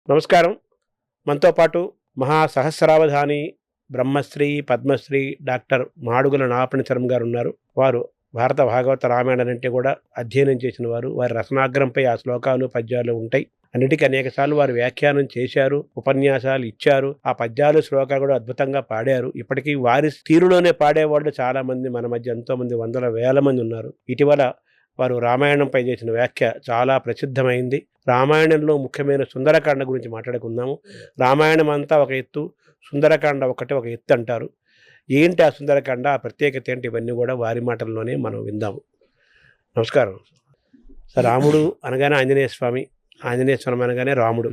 నమస్కారం. మనతో పాటు మహాసహస్రావధాని బ్రహ్మశ్రీ పద్మశ్రీ డాక్టర్ మాడుగుల నాగపణిశర్మ గారు ఉన్నారు. వారు భారత భాగవత రామాయణాలంటే కూడా అధ్యయనం చేసిన వారు. వారి రసనాగ్రంపై ఆ శ్లోకాలు పద్యాలు ఉంటాయి. అన్నిటికీ అనేకసార్లు వారు వ్యాఖ్యానం చేశారు, ఉపన్యాసాలు ఇచ్చారు. ఆ పద్యాలు శ్లోకాలు కూడా అద్భుతంగా పాడారు. ఇప్పటికీ వారి తీరులోనే పాడేవాళ్ళు చాలా మంది మన మధ్య ఎంతో మంది, వందల వేల మంది ఉన్నారు. ఇటీవల వారు రామాయణంపై చేసిన వ్యాఖ్య చాలా ప్రసిద్ధమైంది. రామాయణంలో ముఖ్యమైన సుందరకాండ గురించి మాట్లాడుకుందాము. రామాయణం అంతా ఒక ఎత్తు, సుందరకాండ ఒకటి ఒక ఎత్తు అంటారు. ఏంటి ఆ సుందరకాండ, ఆ ప్రత్యేకత ఏంటి, ఇవన్నీ కూడా వారి మాటల్లోనే మనం విందాము. నమస్కారం సార్. రాముడు అనగానే ఆంజనేయ స్వామి, ఆంజనేయ స్వామి అనగానే రాముడు,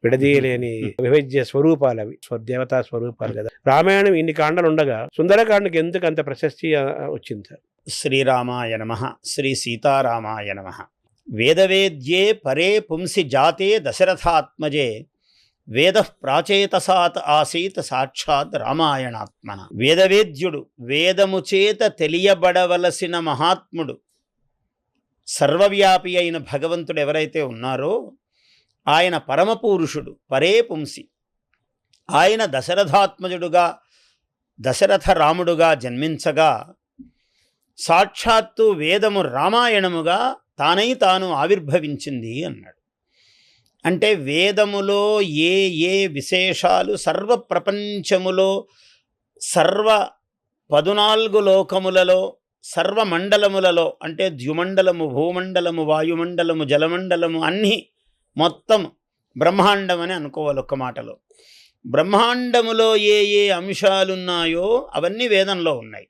విడదీయలేని విభజ్య స్వరూపాలు, అవి దేవతా స్వరూపాలు కదా. రామాయణం ఇన్ని కాండలు ఉండగా సుందరకాండకి ఎందుకు అంత ప్రశస్తి వచ్చింది సార్? శ్రీరామాయ నమః, శ్రీ సీతారామాయ నమః. వేదవేద్యే పరే పుంసి జాతే దశరథాత్మజే వేద ప్రాచేతసాత్ ఆసీత్ సాక్షాత్ రామాయణాత్మన. వేదవేద్యుడు, వేదము చేత తెలియబడవలసిన మహాత్ముడు, సర్వవ్యాపి అయిన భగవంతుడు ఎవరైతే ఉన్నారో ఆయన పరమపురుషుడు, పరే పుంసి. ఆయన దశరథాత్మజుడుగా, దశరథ రాముడుగా జన్మించగా సాక్షాత్తు వేదము రామాయణముగా తానై తాను ఆవిర్భవించింది అన్నాడు. అంటే వేదములో ఏ ఏ విశేషాలు సర్వ ప్రపంచములో, సర్వ 14 లోకములలో, సర్వమండలములలో, అంటే ద్యుమండలము, భూమండలము, వాయుమండలము, జలమండలము అన్నీ మొత్తం బ్రహ్మాండం అని అనుకోవాలి ఒక్క మాటలో. బ్రహ్మాండములో ఏ ఏ అంశాలున్నాయో అవన్నీ వేదంలో ఉన్నాయి.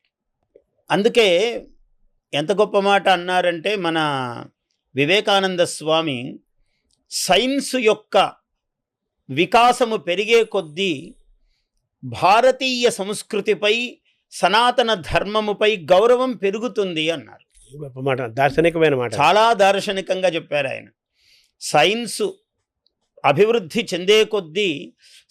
అందుకే ఎంత గొప్ప మాట అన్నారంటే మన వివేకానంద స్వామి, సైన్సు యొక్క వికాసము పెరిగే కొద్దీ భారతీయ సంస్కృతిపై, సనాతన ధర్మముపై గౌరవం పెరుగుతుంది అన్నారు. గొప్ప మాట, దార్శనికమైన మాట, చాలా దార్శనికంగా చెప్పారు ఆయన. సైన్సు అభివృద్ధి చెందే కొద్దీ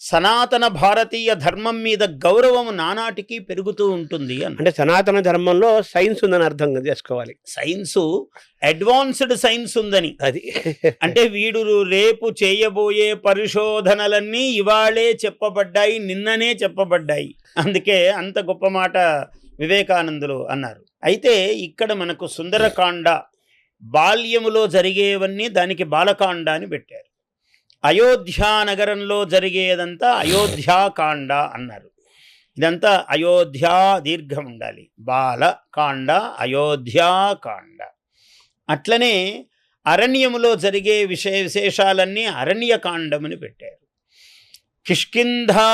సనాతన భారతీయ ధర్మం మీద గౌరవం నానాటికి పెరుగుతూ ఉంటుంది అంటే సనాతన ధర్మంలో సైన్స్ ఉందని అర్థం చేసుకోవాలి. సైన్సు అడ్వాన్స్డ్ సైన్స్ ఉందని. అది అంటే వీడు రేపు చేయబోయే పరిశోధనలన్నీ ఇవాళే చెప్పబడ్డాయి, నిన్ననే చెప్పబడ్డాయి. అందుకే అంత గొప్ప మాట వివేకానందులు అన్నారు. అయితే ఇక్కడ మనకు సుందరకాండ, బాల్యములో జరిగేవన్నీ దానికి బాలకాండ అని పెట్టారు. అయోధ్యా నగరంలో జరిగేదంతా అయోధ్యాకాండ అన్నారు. ఇదంతా అయోధ్యా దీర్ఘం ఉండాలి, బాలకాండ, అయోధ్యాకాండ. అట్లనే అరణ్యములో జరిగే విశేషాలన్నీ అరణ్యకాండమని పెట్టారు. కిష్కింధా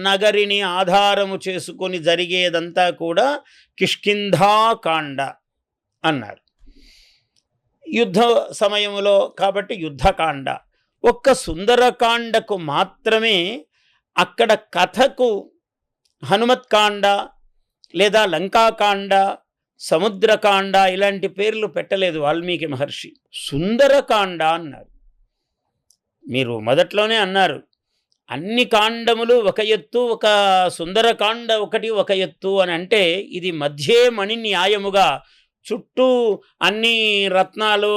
నగరిని ఆధారము చేసుకొని జరిగేదంతా కూడా కిష్కింధాకాండ అన్నారు. యుద్ధ సమయములో కాబట్టి యుద్ధకాండ. ఒక్క సుందరకాండకు మాత్రమే అక్కడ కథకు హనుమత్కాండ లేదా లంకాకాండ, సముద్రకాండ ఇలాంటి పేర్లు పెట్టలేదు వాల్మీకి మహర్షి. సుందరకాండ అన్నారు. మీరు మొదట్లోనే అన్నారు అన్ని కాండములు ఒక ఎత్తు, ఒక సుందరకాండ ఒకటి ఒక ఎత్తు అని. అంటే ఇది మధ్యే మణి న్యాయముగా, చుట్టూ అన్ని రత్నాలు,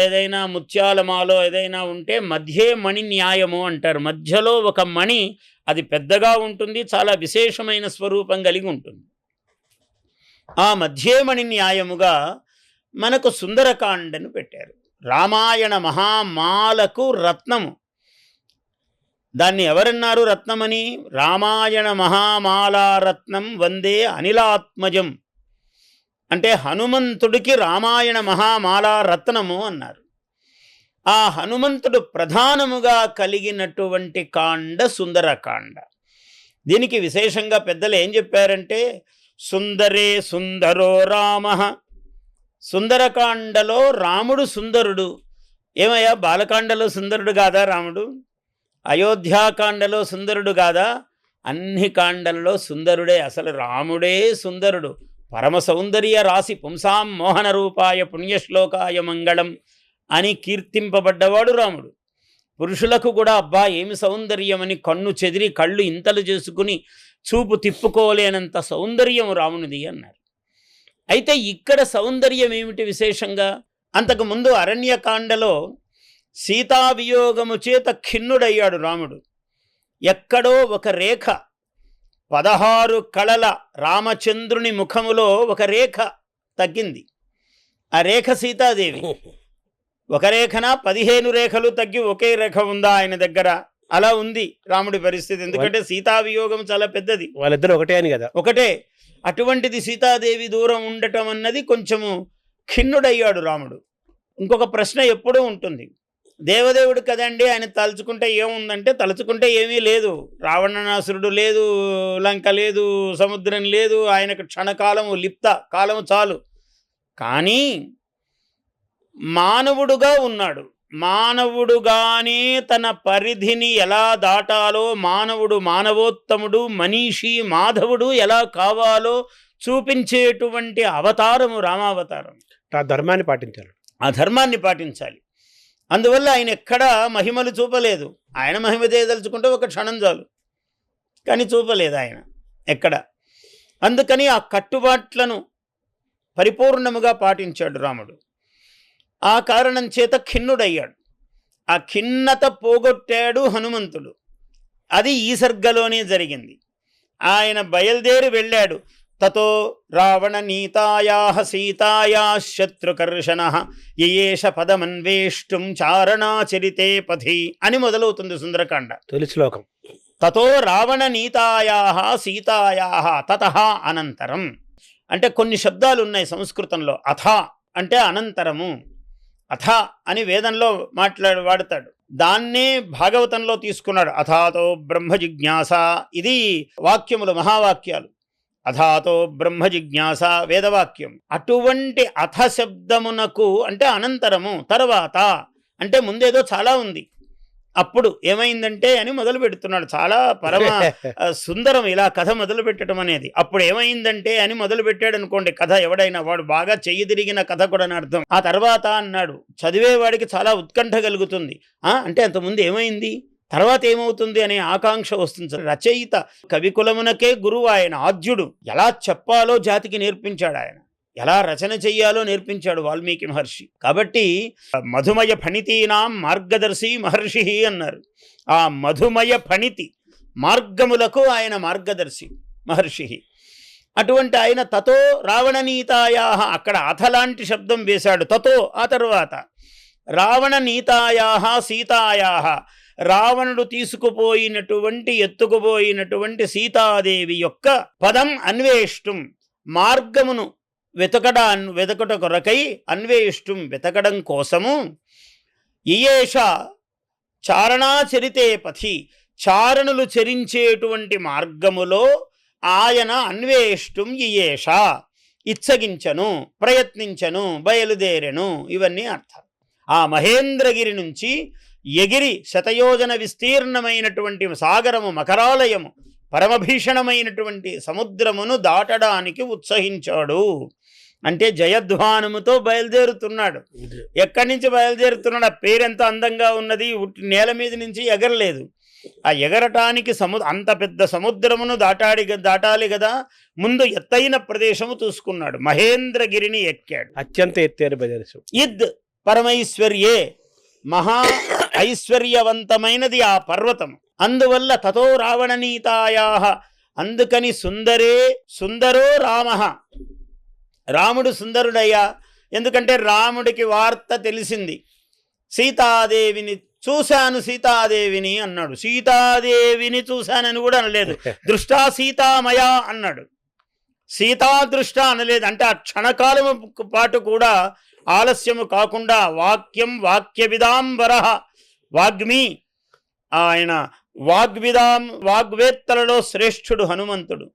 ఏదైనా ముత్యాలమాలో ఏదైనా ఉంటే మధ్యే మణి న్యాయము అంటారు. మధ్యలో ఒక మణి, అది పెద్దగా ఉంటుంది, చాలా విశేషమైన స్వరూపం కలిగి ఉంటుంది. ఆ మధ్యే మణి న్యాయముగా మనకు సుందరకాండను పెట్టారు. రామాయణ మహామాలకు రత్నము. దాన్ని ఎవరన్నారు రత్నమని? రామాయణ మహామాలారత్నం వందే అనిలాత్మజం. అంటే హనుమంతుడికి రామాయణ మహామాలా రత్నము అన్నారు. ఆ హనుమంతుడు ప్రధానముగా కలిగినటువంటి కాండ సుందరకాండ. దీనికి విశేషంగా పెద్దలు ఏం చెప్పారంటే, సుందరే సుందరో రామ. సుందరకాండలో రాముడు సుందరుడు. ఏమయ్యా, బాలకాండలో సుందరుడు కాదా రాముడు? అయోధ్యాకాండలో సుందరుడు కాదా? అన్ని కాండల్లో సుందరుడే. అసలు రాముడే సుందరుడు. పరమ సౌందర్య రాశి పుంసాం మోహన రూపాయ పుణ్యశ్లోకాయ మంగళం అని కీర్తింపబడ్డవాడు రాముడు. పురుషులకు కూడా అబ్బా ఏమి సౌందర్యమని కన్ను చెదిరి కళ్ళు ఇంతలు చేసుకుని చూపు తిప్పుకోలేనంత సౌందర్యం రామునిది అన్నారు. అయితే ఇక్కడ సౌందర్యం ఏమిటి విశేషంగా? అంతకుముందు అరణ్యకాండలో సీతావియోగము చేత ఖిన్నుడయ్యాడు రాముడు. ఎక్కడో ఒక రేఖ, 16 కళల రామచంద్రుని ముఖములో ఒక రేఖ తగ్గింది. ఆ రేఖ సీతాదేవి. ఒక రేఖన 15 రేఖలు తగ్గి ఒకే రేఖ ఉందా ఆయన దగ్గర? అలా ఉంది రాముడి పరిస్థితి. ఎందుకంటే సీతావియోగం చాలా పెద్దది. వాళ్ళిద్దరు ఒకటే అని కదా. ఒకటే. అటువంటిది సీతాదేవి దూరం ఉండటం అన్నది కొంచెము ఖిన్నుడయ్యాడు రాముడు. ఇంకొక ప్రశ్న ఎప్పుడూ ఉంటుంది, దేవదేవుడు కదండి, ఆయన తలుచుకుంటే ఏముందంటే తలుచుకుంటే ఏమీ లేదు. రావణాసురుడు లేదు, లంక లేదు, సముద్రం లేదు, ఆయనకు క్షణకాలము లిప్త కాలము చాలు. కానీ మానవుడుగా ఉన్నాడు. మానవుడుగానే తన పరిధిని ఎలా దాటాలో, మానవుడు మానవోత్తముడు, మనీషి మాధవుడు ఎలా కావాలో చూపించేటువంటి అవతారము రామావతారం. ఆ ధర్మాన్ని పాటించాలి. ఆ ధర్మాన్ని పాటించాలి. అందువల్ల ఆయన ఎక్కడా మహిమలు చూపలేదు. ఆయన మహిమ చేయదలుచుకుంటే ఒక క్షణం చాలు, కానీ చూపలేదు ఆయన ఎక్కడ. అందుకని ఆ కట్టుబాట్లను పరిపూర్ణముగా పాటించాడు రాముడు. ఆ కారణం చేత ఖిన్నుడయ్యాడు. ఆ ఖిన్నత పోగొట్టాడు హనుమంతుడు. అది ఈ సర్గలోనే జరిగింది. ఆయన బయలుదేరి వెళ్ళాడు. తతో రావణ నీతాయాః సీతాయాః శత్రుకర్షణః యయేష పదమన్వేష్టుం చారణాచరితే పథి అని మొదలవుతుంది సుందరకాండ. తొలి శ్లోకం. తతో రావణ నీతాయాః సీతాయాః తతః అనంతరం. అంటే కొన్ని శబ్దాలు ఉన్నాయి సంస్కృతంలో. అథ అంటే అనంతరము, అథ అని వేదంలో వాడతాడు. దాన్నే భాగవతంలో తీసుకున్నాడు. అథాతో బ్రహ్మ జిజ్ఞాస. ఇది వాక్యములు, మహావాక్యాలు. అథాతో బ్రహ్మ జిజ్ఞాస వేదవాక్యం. అటువంటి అథ శబ్దమునకు అంటే అనంతరము, తర్వాత అంటే ముందేదో చాలా ఉంది. అప్పుడు ఏమైందంటే అని మొదలు పెడుతున్నాడు. చాలా పరమ సుందరం ఇలా కథ మొదలు పెట్టడం అనేది. అప్పుడు ఏమైందంటే అని మొదలు పెట్టాడు అనుకోండి కథ. ఎవడైనా వాడు బాగా చెయ్యి తిరిగిన కథ కూడా అని అర్థం. ఆ తర్వాత అన్నాడు చదివేవాడికి చాలా ఉత్కంఠ కలుగుతుంది. అంటే అంతకుముందు ఏమైంది, తర్వాత ఏమవుతుంది అనే ఆకాంక్ష వస్తుంది. రచయిత కవికులమునకే గురువు ఆయన, ఆద్యుడు. ఎలా చెప్పాలో జాతికి నేర్పించాడు ఆయన, ఎలా రచన చెయ్యాలో నేర్పించాడు వాల్మీకి మహర్షి. కాబట్టి మధుమయ ఫణితీనాం మార్గదర్శి మహర్షి అన్నారు. ఆ మధుమయ ఫణితి మార్గములకు ఆయన మార్గదర్శి మహర్షి. అటువంటి ఆయన తతో రావణనీతాయాః, అక్కడ అథలాంటి శబ్దం వేశాడు. తతో ఆ తర్వాత రావణనీతాయాః సీతాయాః, రావణుడు తీసుకుపోయినటువంటి ఎత్తుకుపోయినటువంటి సీతాదేవి యొక్క పదం అన్వేష్టం, మార్గమును వెతకట కొరకై, అన్వేష్టం వెతకడం కోసము, ఇయేష చారణాచరితే పథి, చారణులు చరించేటువంటి మార్గములో ఆయన అన్వేష్టం ఇయేష ఇచ్చగించను, ప్రయత్నించను, బయలుదేరెను. ఇవన్నీ అర్థం. ఆ మహేంద్రగిరి నుంచి ఎగిరి శతయోజన విస్తీర్ణమైనటువంటి సాగరము, మకరాలయము, పరమభీషణమైనటువంటి సముద్రమును దాటడానికి ఉత్సహించాడు. అంటే జయధ్వానముతో బయలుదేరుతున్నాడు. ఎక్కడి నుంచి బయలుదేరుతున్నాడు? ఆ పేరెంత అందంగా ఉన్నది. నేల మీద నుంచి ఎగరలేదు. ఆ ఎగరటానికి అంత పెద్ద సముద్రమును దాటాలి కదా. ముందు ఎత్తైన ప్రదేశము చూసుకున్నాడు. మహేంద్రగిరిని ఎక్కాడు. అత్యంత ఎత్తైన ప్రదేశం. ఇద్ పరమైశ్వర్యే, మహా ఐశ్వర్యవంతమైనది ఆ పర్వతం. అందువల్ల తతో రావణనీతాయాః, అందుకని సుందరో రామః, రాముడు సుందరుడయ్యా. ఎందుకంటే రాముడికి వార్త తెలిసింది. సీతాదేవిని చూశాను, సీతాదేవిని అన్నాడు. సీతాదేవిని చూశానని కూడా అనలేదు. దృష్టా సీతామయా అన్నాడు. సీతాదృష్ట అనలేదు. అంటే ఆ క్షణకాలము పాటు కూడా ఆలస్యము కాకుండా వాక్యం వాక్యవిదాంబరః, వాగ్మి ఆయన వాగ్వేత్తలలో శ్రేష్ఠుడు హనుమంతుడు.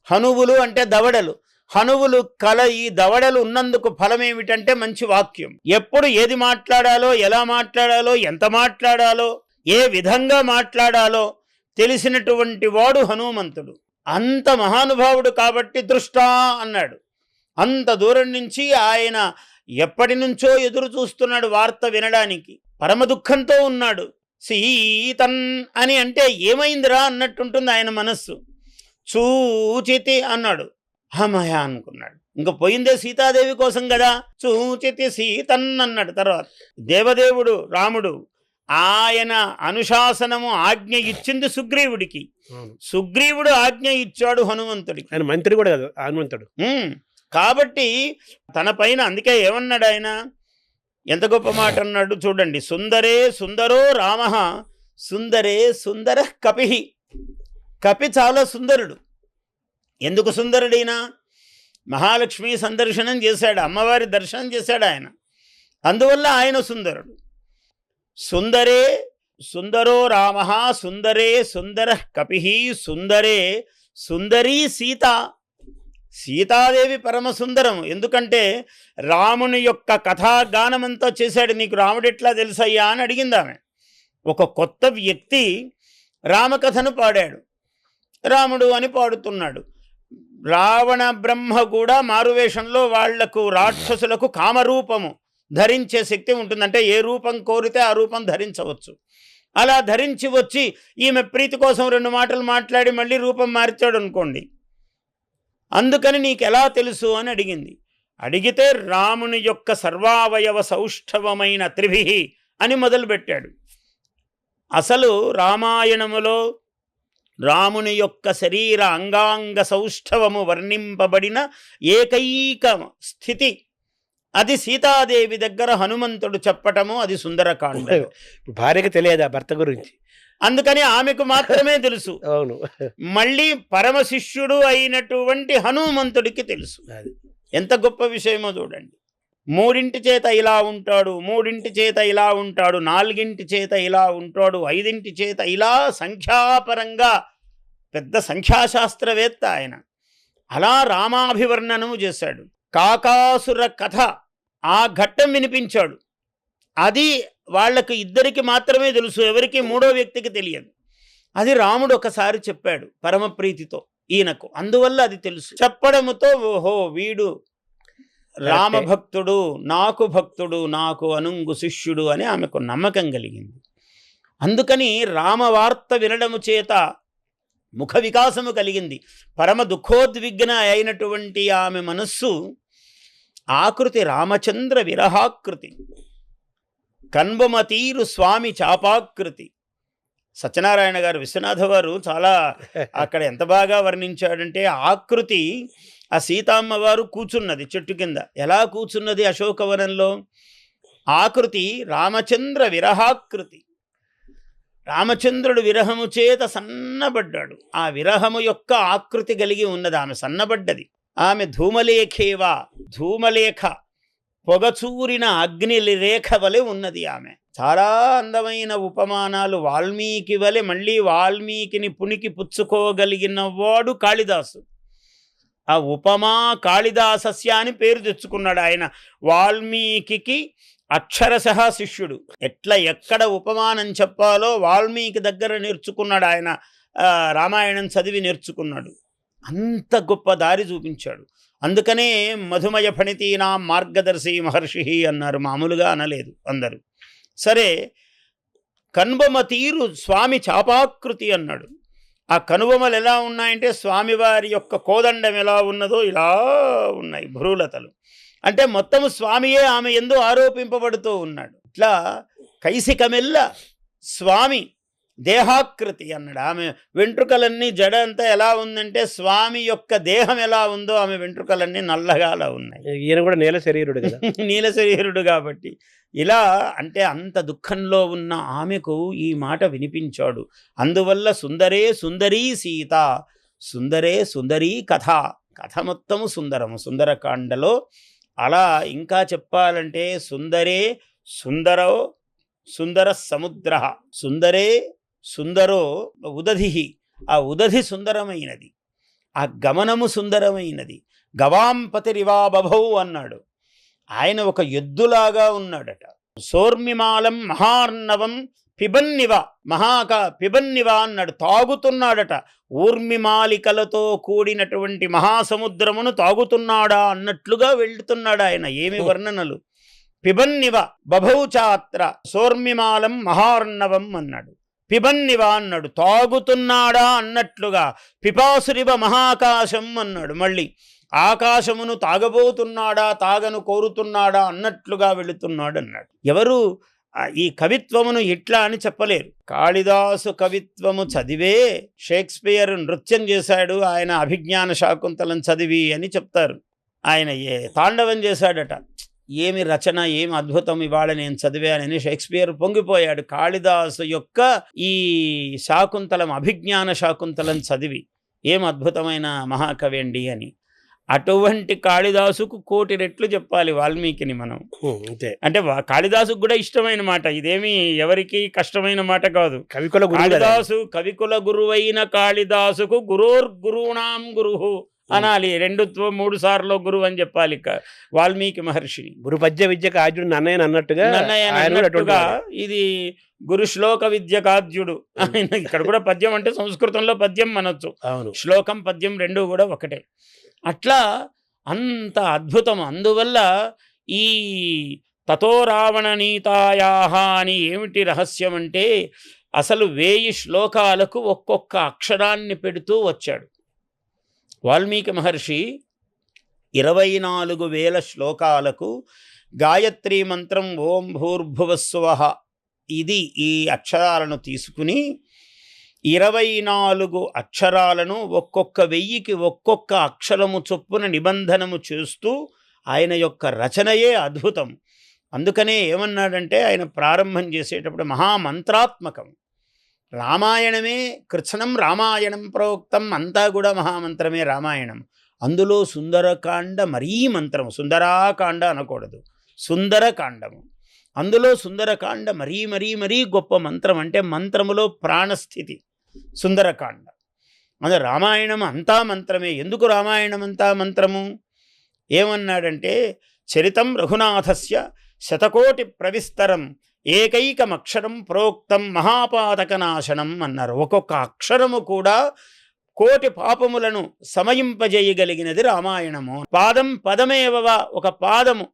హనువులు అంటే దవడలు. హనువులు ఈ దవడలు ఉన్నందుకు ఫలం ఏమిటంటే మంచి వాక్యం. ఎప్పుడు ఏది మాట్లాడాలో, ఎలా మాట్లాడాలో, ఎంత మాట్లాడాలో, ఏ విధంగా మాట్లాడాలో తెలిసినటువంటి వాడు హనుమంతుడు. అంత మహానుభావుడు కాబట్టి దృష్టా అన్నాడు. అంత దూరం నుంచి ఆయన ఎప్పటి నుంచో ఎదురు చూస్తున్నాడు వార్త వినడానికి. పరమ దుఃఖంతో ఉన్నాడు. సీతన్ అని అంటే ఏమైందిరా అన్నట్టుంటుంది ఆయన మనస్సు. చూచితి అన్నాడు. అమ్మయ్య అనుకున్నాడు. ఇంక పోయిందే సీతాదేవి కోసం కదా. చూచితి సీతన్నన్నాడు. తర్వాత దేవదేవుడు రాముడు ఆయన అనుశాసనము ఆజ్ఞ ఇచ్చింది సుగ్రీవుడికి. సుగ్రీవుడు ఆజ్ఞ ఇచ్చాడు హనుమంతుడికి. ఆయన మంత్రి కూడా కదా హనుమంతుడు. కాబట్టి తన పైన అందుకే ఏమన్నాడు ఆయన, ఎంత గొప్ప మాట అన్నాడు చూడండి. సుందరే సుందరో రామ సుందరే సుందర కపి. కపి చాలా సుందరుడు. ఎందుకు సుందరుడైనా? మహాలక్ష్మి సందర్శనం చేశాడు, అమ్మవారి దర్శనం చేశాడు ఆయన, అందువల్ల ఆయన సుందరుడు. సుందరే సుందరో రామ సుందరే సుందర కపి సుందరే సుందరీ సీత. సీతాదేవి పరమ సుందరం. ఎందుకంటే రాముని యొక్క కథాగానమంతా చేశాడు. నీకు రాముడు ఎట్లా తెలుసయ్యా అని అడిగింది ఆమె. ఒక కొత్త వ్యక్తి రామకథను పాడాడు, రాముడు అని పాడుతున్నాడు. రావణ బ్రహ్మ కూడా మారువేషంలో వాళ్లకు రాక్షసులకు కామరూపము ధరించే శక్తి ఉంటుంది. అంటే ఏ రూపం కోరితే ఆ రూపం ధరించవచ్చు. అలా ధరించి వచ్చి ఈమె ప్రీతి కోసం 2 మాటలు మాట్లాడి మళ్ళీ రూపం మార్చాడు అనుకోండి. అందుకని నీకు ఎలా తెలుసు అని అడిగింది. అడిగితే రాముని యొక్క సర్వావయవ సౌష్ఠవమైన త్రిభిహి అని మొదలుపెట్టాడు. అసలు రామాయణములో రాముని యొక్క శరీర అంగాంగ సౌష్ఠవము వర్ణింపబడిన ఏకైక స్థితి అది సీతాదేవి దగ్గర హనుమంతుడు చెప్పటము. అది సుందరకాండ. భార్యకి తెలియదా భర్త గురించి? అందుకని ఆమెకు మాత్రమే తెలుసు. అవును. మళ్ళీ పరమ శిష్యుడు అయినటువంటి హనుమంతుడికి తెలుసు. ఎంత గొప్ప విషయమో చూడండి. 3 చేత ఇలా ఉంటాడు, 3 చేత ఇలా ఉంటాడు, 4 చేత ఇలా ఉంటాడు, 5 చేత ఇలా, సంఖ్యాపరంగా పెద్ద సంఖ్యాశాస్త్రవేత్త ఆయన. అలా రామాభివర్ణనము చేశాడు. కాకాసుర కథ ఆ ఘట్టం వినిపించాడు. అది వాళ్ళకు ఇద్దరికి మాత్రమే తెలుసు, ఎవరికి 3వ వ్యక్తికి తెలియదు. అది రాముడు ఒకసారి చెప్పాడు పరమప్రీతితో ఈయనకు, అందువల్ల అది తెలుసు. చెప్పడముతో ఓహో వీడు రామభక్తుడు, నాకు భక్తుడు, నాకు అనుంగు శిష్యుడు అని ఆమెకు నమ్మకం కలిగింది. అందుకని రామవార్త వినడము చేత ముఖ వికాసము కలిగింది. పరమ దుఃఖోద్విగ్న అయినటువంటి ఆమె మనస్సు ఆకృతి రామచంద్ర విరహాకృతి, కన్బమతీరు స్వామి చాపాకృతి. సత్యనారాయణ గారు, విశ్వనాథ వారు చాలా అక్కడ ఎంత బాగా వర్ణించాడంటే, ఆకృతి ఆ సీతామ్మవారు కూర్చున్నది చెట్టు కింద. ఎలా కూర్చున్నది అశోకవనంలో? ఆకృతి రామచంద్ర విరహాకృతి. రామచంద్రుడు విరహము చేత సన్నబడ్డాడు. ఆ విరహము యొక్క ఆకృతి కలిగి ఉన్నది. ఆమె సన్నబడ్డది. ఆమె ధూమలేఖేవా, ధూమలేఖ పొగచూరిన అగ్ని రేఖ వలె ఉన్నది ఆమె. చాలా అందమైన ఉపమానాలు వాల్మీకి వలె. మళ్ళీ వాల్మీకిని పునికి పుచ్చుకోగలిగిన వాడు కాళిదాసు. ఆ ఉపమా కాళిదాసస్య అని పేరు తెచ్చుకున్నాడు ఆయన. వాల్మీకి అక్షరశః శిష్యుడు. ఎక్కడ ఉపమానం చెప్పాలో వాల్మీకి దగ్గర నేర్చుకున్నాడు ఆయన. రామాయణం చదివి నేర్చుకున్నాడు. అంత గొప్ప దారి చూపించాడు. అందుకనే మధుమయ ఫణితీనా మార్గదర్శి మహర్షి అన్నారు, మామూలుగా అనలేదు అందరూ. సరే, కన్బమ తీరు స్వామి చాపాకృతి అన్నాడు. ఆ కనుబొమలు ఎలా ఉన్నాయంటే స్వామివారి యొక్క కోదండం ఎలా ఉన్నదో ఇలా ఉన్నాయి భ్రూలతలు. అంటే మొత్తము స్వామియే ఆమె యందు ఆరోపింపబడుతూ ఉన్నాడు. ఇట్లా కైసికమెల్ల స్వామి దేహాకృతి అన్నాడు. ఆమె వెంట్రుకలన్నీ జడ అంతా ఎలా ఉందంటే స్వామి యొక్క దేహం ఎలా ఉందో ఆమె వెంట్రుకలన్నీ నల్లగా అలా ఉన్నాయి. ఈయన కూడా నీల శరీరుడు కదా. నీల శరీరుడు కాబట్టి ఇలా అంటే అంత దుఃఖంలో ఉన్న ఆమెకు ఈ మాట వినిపించాడు. అందువల్ల సుందరే సుందరీ సీత, సుందరే సుందరీ కథ. కథ మొత్తము సుందరము. సుందరకాండలో అలా ఇంకా చెప్పాలంటే సుందరే సుందరో సుందర సముద్ర, సుందరే సుందరో ఉదధి. ఆ ఉదధి సుందరమైనది, ఆ గమనము సుందరమైనది. గవాంపతిరివా బభౌ అన్నాడు. ఆయన ఒక ఎద్దులాగా ఉన్నాడట. సోర్మిమాలం మహార్ణవం పిబన్నివ, పిబన్నివ అన్నాడు. తాగుతున్నాడట. ఊర్మిమాలికలతో కూడినటువంటి మహాసముద్రమును తాగుతున్నాడా అన్నట్లుగా వెళ్తున్నాడు ఆయన. ఏమి వర్ణనలు! పిబన్నివ బభౌచాత్ర సోర్మిమాలం మహార్ణవం అన్నాడు. పిబన్నివ అన్నాడు. తాగుతున్నాడా అన్నట్లుగా. పిపాసురివ మహాకాశం అన్నాడు. మళ్ళీ ఆకాశమును తాగబోతున్నాడా తాగను కోరుతున్నాడా అన్నట్లుగా వెళుతున్నాడు అన్నాడు. ఎవరు ఈ కవిత్వమును ఇట్లా అని చెప్పలేరు. కాళిదాసు కవిత్వము చదివే షేక్స్పియర్ నృత్యం చేశాడు ఆయన అభిజ్ఞాన శాకుంతలం చదివి అని చెప్తారు. ఆయన తాండవం చేశాడట. ఏమి రచన, ఏమి అద్భుతం, ఇవాళ నేను చదివానని షేక్స్పియర్ పొంగిపోయాడు కాళిదాసు యొక్క ఈ శాకుంతలం అభిజ్ఞాన శాకుంతలం చదివి. ఏం అద్భుతమైన మహాకవి అండి అని. అటువంటి కాళిదాసుకు 1,000,000 రెట్లు చెప్పాలి వాల్మీకిని మనం. అంతే. అంటే కాళిదాసుకు కూడా ఇష్టమైన మాట, ఇదేమి ఎవరికి కష్టమైన మాట కాదు. కాళిదాసు కవికుల గురువైన కాళిదాసుకు గురోర్గురుణాం గురుహు అనాలి. 2-3 సార్లు గురువు అని చెప్పాలి వాల్మీకి మహర్షిని. గురు పద్య విద్యకు ఆద్యుడు నన్నయ్య అన్నట్టుగా ఇది గురు శ్లోక విద్యకు ఆద్యుడు. ఇక్కడ కూడా పద్యం అంటే సంస్కృతంలో పద్యం అనొచ్చు, శ్లోకం పద్యం 2 కూడా ఒకటే. అట్లా అంత అద్భుతం. అందువల్ల ఈ తతో రావణ నీతాయాహ అని ఏమిటి రహస్యం అంటే అసలు 1000 శ్లోకాలకు ఒక్కొక్క అక్షరాన్ని పెడుతూ వచ్చాడు వాల్మీకి మహర్షి. 24,000 శ్లోకాలకు గాయత్రీ మంత్రం ఓం భూర్భువస్సువః ఇది ఈ అక్షరాలను తీసుకుని 24 అక్షరాలను ఒక్కొక్క 1000కి ఒక్కొక్క అక్షరము చొప్పున నిబంధనము చేస్తూ ఆయన యొక్క రచనయే అద్భుతం. అందుకనే ఏమన్నాడంటే ఆయన ప్రారంభం చేసేటప్పుడు మహామంత్రాత్మకం. రామాయణమే కృత్సనం రామాయణం ప్రోక్తం, అంతా కూడా మహామంత్రమే రామాయణం. అందులో సుందరకాండ మరీ మంత్రము, సుందరాకాండ అనకూడదు, సుందరకాండము. అందులో సుందరకాండ మరీ మరీ మరీ గొప్ప మంత్రం. అంటే మంత్రములో ప్రాణస్థితి సుందరకాండ. అంటే రామాయణం అంతా మంత్రమే. ఎందుకు రామాయణం అంతా మంత్రము? ఏమన్నాడంటే చరితం రఘునాథస్య శతకోటి ప్రవిస్తరం ఏకైకమక్షరం ప్రోక్తం మహాపాతకనాశనం అన్నారు. ఒక్కొక్క అక్షరము కూడా 1,000,000 పాపములను సమయింపజేయగలిగినది రామాయణము. పాదం పదమేవవా, ఒక పదము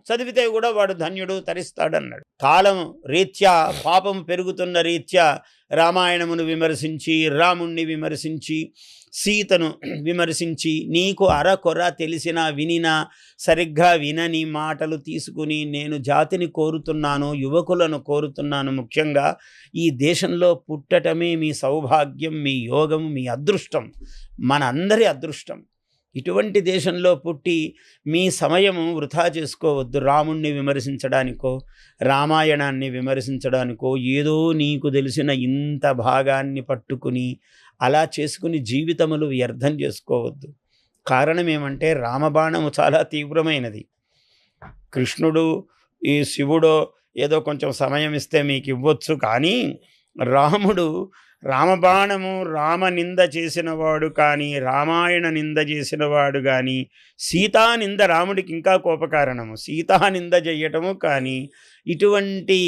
చదివితే కూడా వాడు ధన్యుడు తరిస్తాడన్నాడు. కాలము రీత్యా పాపము పెరుగుతున్న రీత్యా రామాయణమును విమర్శించి, రాముణ్ణి విమర్శించి, సీతను విమర్శించి, నీకు అరకొర తెలిసినా వినినా సరిగ్గా వినని మాటలు తీసుకుని నేను జాతిని కోరుతున్నాను, యువకులను కోరుతున్నాను. ముఖ్యంగా ఈ దేశంలో పుట్టటమే మీ సౌభాగ్యం, మీ యోగం, మీ అదృష్టం, మన అందరి అదృష్టం. ఇటువంటి దేశంలో పుట్టి మీ సమయము వృధా చేసుకోవద్దు. రాముణ్ణి విమర్శించడానికో, రామాయణాన్ని విమర్శించడానికో, ఏదో నీకు తెలిసిన ఇంత భాగాన్ని పట్టుకుని అలా చేసుకుని జీవితములు వ్యర్థం చేసుకోవద్దు. కారణం ఏమంటే రామబాణము చాలా తీవ్రమైనది. కృష్ణుడు ఈ శివుడో ఏదో కొంచెం సమయం ఇస్తే మీకు ఇవ్వచ్చు, కానీ రాముడు రామబాణము రామ నింద చేసినవాడు కానీ, రామాయణ నింద చేసినవాడు కానీ, సీతా నింద రాముడికి ఇంకా కోపకారణము, సీతా నింద చెయ్యటము కానీ, ఇటువంటి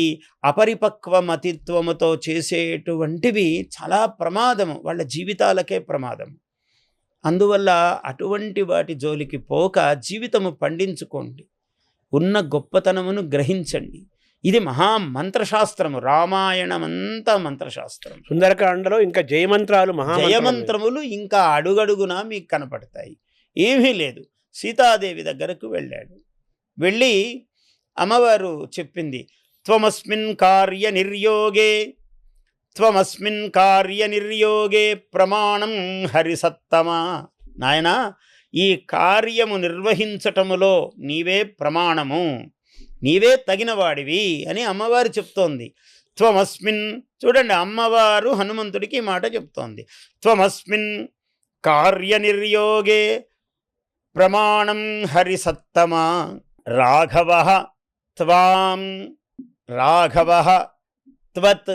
అపరిపక్వ మతిత్వముతో చేసేటువంటివి చాలా ప్రమాదము, వాళ్ళ జీవితాలకే ప్రమాదము. అందువల్ల అటువంటి వాటి జోలికి పోక జీవితము పండించుకోండి, ఉన్న గొప్పతనమును గ్రహించండి. ఇది మహామంత్రశాస్త్రము. రామాయణం అంతా మంత్రశాస్త్రం. సుందరకాండలో ఇంకా జయమంత్రములు ఇంకా అడుగడుగునా మీకు కనపడతాయి. ఏమీ లేదు. సీతాదేవి దగ్గరకు వెళ్ళాడు. వెళ్ళి అమ్మవారు చెప్పింది, త్వమస్మిన్ కార్య నిర్యోగే ప్రమాణం హరిసత్తమా. నాయనా, ఈ కార్యము నిర్వహించటములో నీవే ప్రమాణము, నీవే తగినవాడివి అని అమ్మవారు చెప్తోంది. త్వమస్మిన్, చూడండి అమ్మవారు హనుమంతుడికి ఈ మాట చెప్తోంది. త్వమస్మిన్ కార్యనిర్యోగే ప్రమాణం హరిసత్తమా. రాఘవః త్వత్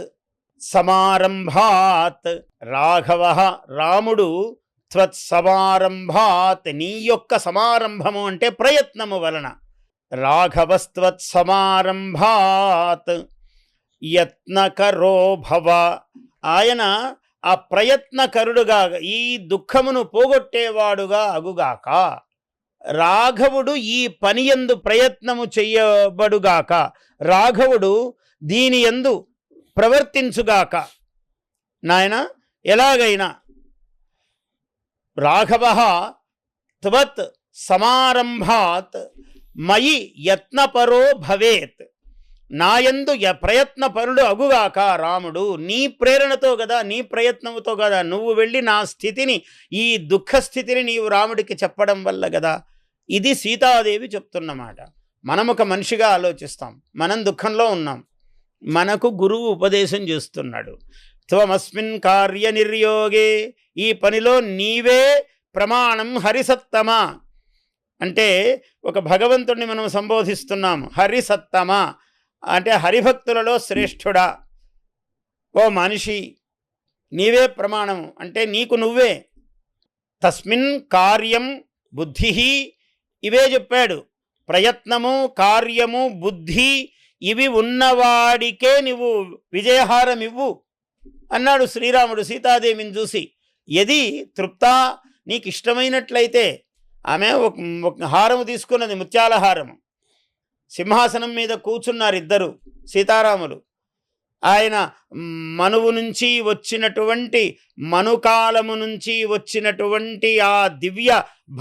సమారంభాత్. రాఘవః రాముడు, త్వత్ సమారంభాత్ నీ యొక్క సమారంభము అంటే ప్రయత్నము వలన, రాఘవస్త్వత్ సమారంభాత్ యత్నకరో భవ. ఆయన ఆ ప్రయత్నకరుడుగా, ఈ దుఃఖమును పోగొట్టేవాడుగా అగుగాక. రాఘవుడు ఈ పని యందు ప్రయత్నము చెయ్యబడుగాక, రాఘవుడు దీని యందు ప్రవర్తించుగాక. నాయన, ఎలాగైనా రాఘవః త్వత్ సమారంభాత్ మయి యత్నపరో భవేత్. నాయందు ప్రయత్నపరుడు అగుగాక రాముడు. నీ ప్రేరణతో కదా, నీ ప్రయత్నముతో కదా నువ్వు వెళ్ళి నా స్థితిని, ఈ దుఃఖ స్థితిని నీవు రాముడికి చెప్పడం వల్ల కదా. ఇది సీతాదేవి చెప్తున్నమాట. మనం ఒక మనిషిగా ఆలోచిస్తాం, మనం దుఃఖంలో ఉన్నాం, మనకు గురువు ఉపదేశం చేస్తున్నాడు. త్వమస్మిన్ కార్య నిర్యోగే, ఈ పనిలో నీవే ప్రమాణం హరిసత్తమ. అంటే ఒక భగవంతుడిని మనం సంబోధిస్తున్నాము, హరిసత్తమ అంటే హరిభక్తులలో శ్రేష్ఠుడా. ఓ మనిషి నీవే ప్రమాణము అంటే నీకు నువ్వే. తస్మిన్ కార్యం బుద్ధి, ఇవే చెప్పాడు. ప్రయత్నము, కార్యము, బుద్ధి ఇవి ఉన్నవాడికే నువ్వు విజయహారం ఇవ్వు అన్నాడు శ్రీరాముడు సీతాదేవిని చూసి. ఎది తృప్తా, నీకు ఇష్టమైనట్లయితే. ఆమె ఒక హారము తీసుకున్నది, ముత్యాల హారము. సింహాసనం మీద కూర్చున్నారు ఇద్దరు సీతారాములు. ఆయన మనువు నుంచి వచ్చినటువంటి, మనుకాలము నుంచి వచ్చినటువంటి ఆ దివ్య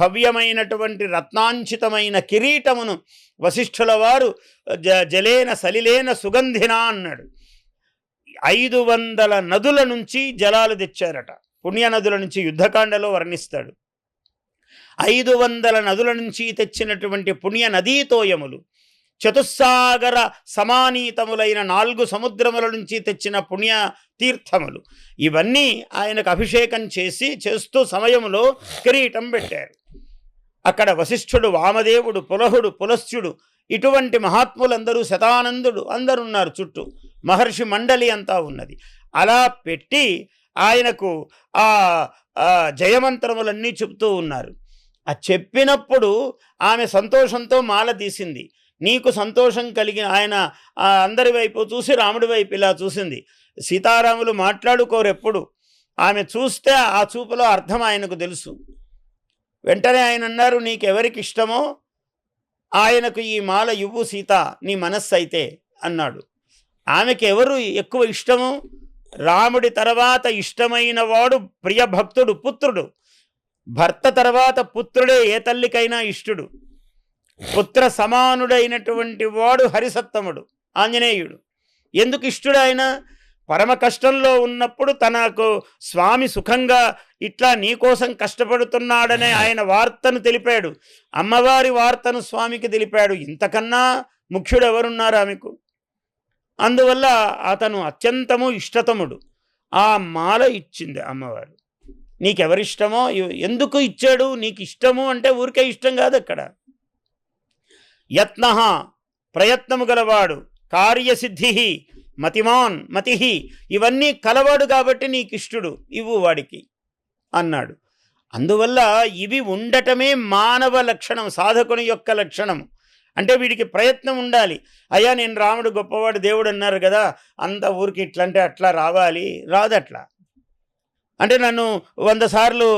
భవ్యమైనటువంటి రత్నాంచితమైన కిరీటమును వశిష్ఠుల వారు జలేన సలిలేన సుగంధిన అన్నాడు. 500 నదుల నుంచి జలాలు తెచ్చారట, పుణ్యనదుల నుంచి. యుద్ధకాండలో వర్ణిస్తాడు. 500 నదుల నుంచి తెచ్చినటువంటి పుణ్య నదీతోయములు, చతుస్సాగర సమానీతములైన 4 సముద్రముల నుంచి తెచ్చిన పుణ్య తీర్థములు, ఇవన్నీ ఆయనకు అభిషేకం చేస్తూ సమయంలో కిరీటం పెట్టారు. అక్కడ వశిష్ఠుడు, వామదేవుడు, పులహుడు, పులస్త్యుడు, ఇటువంటి మహాత్ములందరూ, శతానందుడు అందరున్నారు చుట్టూ, మహర్షి మండలి అంతా ఉన్నది. అలా పెట్టి ఆయనకు ఆ జయమంత్రములన్నీ చెప్తూ ఉన్నారు. ఆ చెప్పినప్పుడు ఆమె సంతోషంతో మాల తీసింది. నీకు సంతోషం కలిగిన, ఆయన అందరి వైపు చూసి రాముడి వైపు ఇలా చూసింది. సీతారాములు మాట్లాడుకోరు ఎప్పుడు. ఆమె చూస్తే ఆ చూపులో అర్థం ఆయనకు తెలుసు. వెంటనే ఆయన అన్నారు, నీకెవరికి ఇష్టమో ఆయనకు ఈ మాల ఇవ్వు సీత, నీ మనస్సు అయితే అన్నాడు. ఆమెకి ఎవరు ఎక్కువ ఇష్టము? రాముడి తర్వాత ఇష్టమైన వాడు ప్రియభక్తుడు, పుత్రుడు. భర్త తర్వాత పుత్రుడే ఏ తల్లికైనా ఇష్టుడు. పుత్ర సమానుడైనటువంటి వాడు హరిసత్తముడు, ఆంజనేయుడు. ఎందుకు ఇష్టుడు? ఆయన పరమ కష్టంలో ఉన్నప్పుడు తనకు స్వామి సుఖంగా ఇట్లా నీకోసం కష్టపడుతున్నాడనే ఆయన వార్తను తెలిపాడు. అమ్మవారి వార్తను స్వామికి తెలిపాడు. ఇంతకన్నా ముఖ్యుడు ఎవరున్నారు ఆమెకు? అందువల్ల అతను అత్యంతము ఇష్టతముడు. ఆ మాల ఇచ్చింది అమ్మవారు. నీకెవరిష్టమో. ఎందుకు ఇచ్చాడు? నీకు ఇష్టము అంటే ఊరికే ఇష్టం కాదు. అక్కడ యత్న, ప్రయత్నము గలవాడు, కార్యసిద్ధి, మతిమాన్, మతిహి, ఇవన్నీ కలవాడు కాబట్టి నీకు ఇష్టుడు, ఇవ్వు వాడికి అన్నాడు. అందువల్ల ఇవి ఉండటమే మానవ లక్షణం, సాధకుని యొక్క లక్షణం. అంటే వీడికి ప్రయత్నం ఉండాలి. అయ్యా నేను రాముడు గొప్పవాడు, దేవుడు అన్నారు కదా, అంత ఊరికి ఇట్లంటే అట్లా రావాలి, రాదట్లా. అంటే నన్ను 100 సార్లు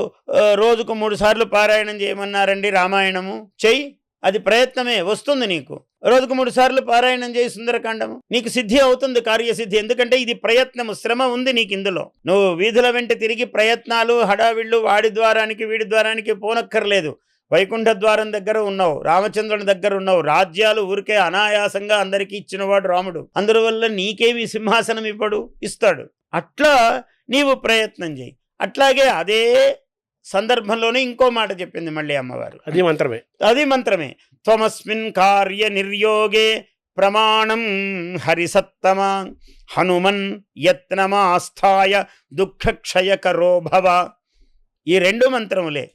రోజుకు 3 సార్లు పారాయణం చేయమన్నారండి రామాయణము, చెయ్యి, అది ప్రయత్నమే, వస్తుంది నీకు. రోజుకు 3 సార్లు పారాయణం చేయి సుందరకాండము, నీకు సిద్ధి అవుతుంది, కార్యసిద్ధి. ఎందుకంటే ఇది ప్రయత్నము, శ్రమ ఉంది నీకు ఇందులో. నువ్వు వీధుల వెంట తిరిగి ప్రయత్నాలు, హడావిళ్ళు, వాడి ద్వారానికి వీడి ద్వారానికి పోనక్కర్లేదు. వైకుంఠ ద్వారం దగ్గర ఉన్నావు, రామచంద్రుని దగ్గర ఉన్నావు. రాజ్యాలు ఊరికే అనాయాసంగా అందరికీ ఇచ్చినవాడు రాముడు. అందువల్ల నీకేమి సింహాసనం ఇవ్వడు, ఇస్తాడు. అట్లా నీవు ప్రయత్నం చేయి. అట్లాగే అదే సందర్భంలోనే ఇంకో మాట చెప్పింది మళ్ళీ అమ్మవారు. అది మంత్రమే. త్వమస్మిన్ కార్య నిర్యోగే ప్రమాణం హరిసత్తమ హనుమన్ యత్నమాస్థాయ దుఃఖక్షయకరో భవ. ఈ 2 మంత్రములే.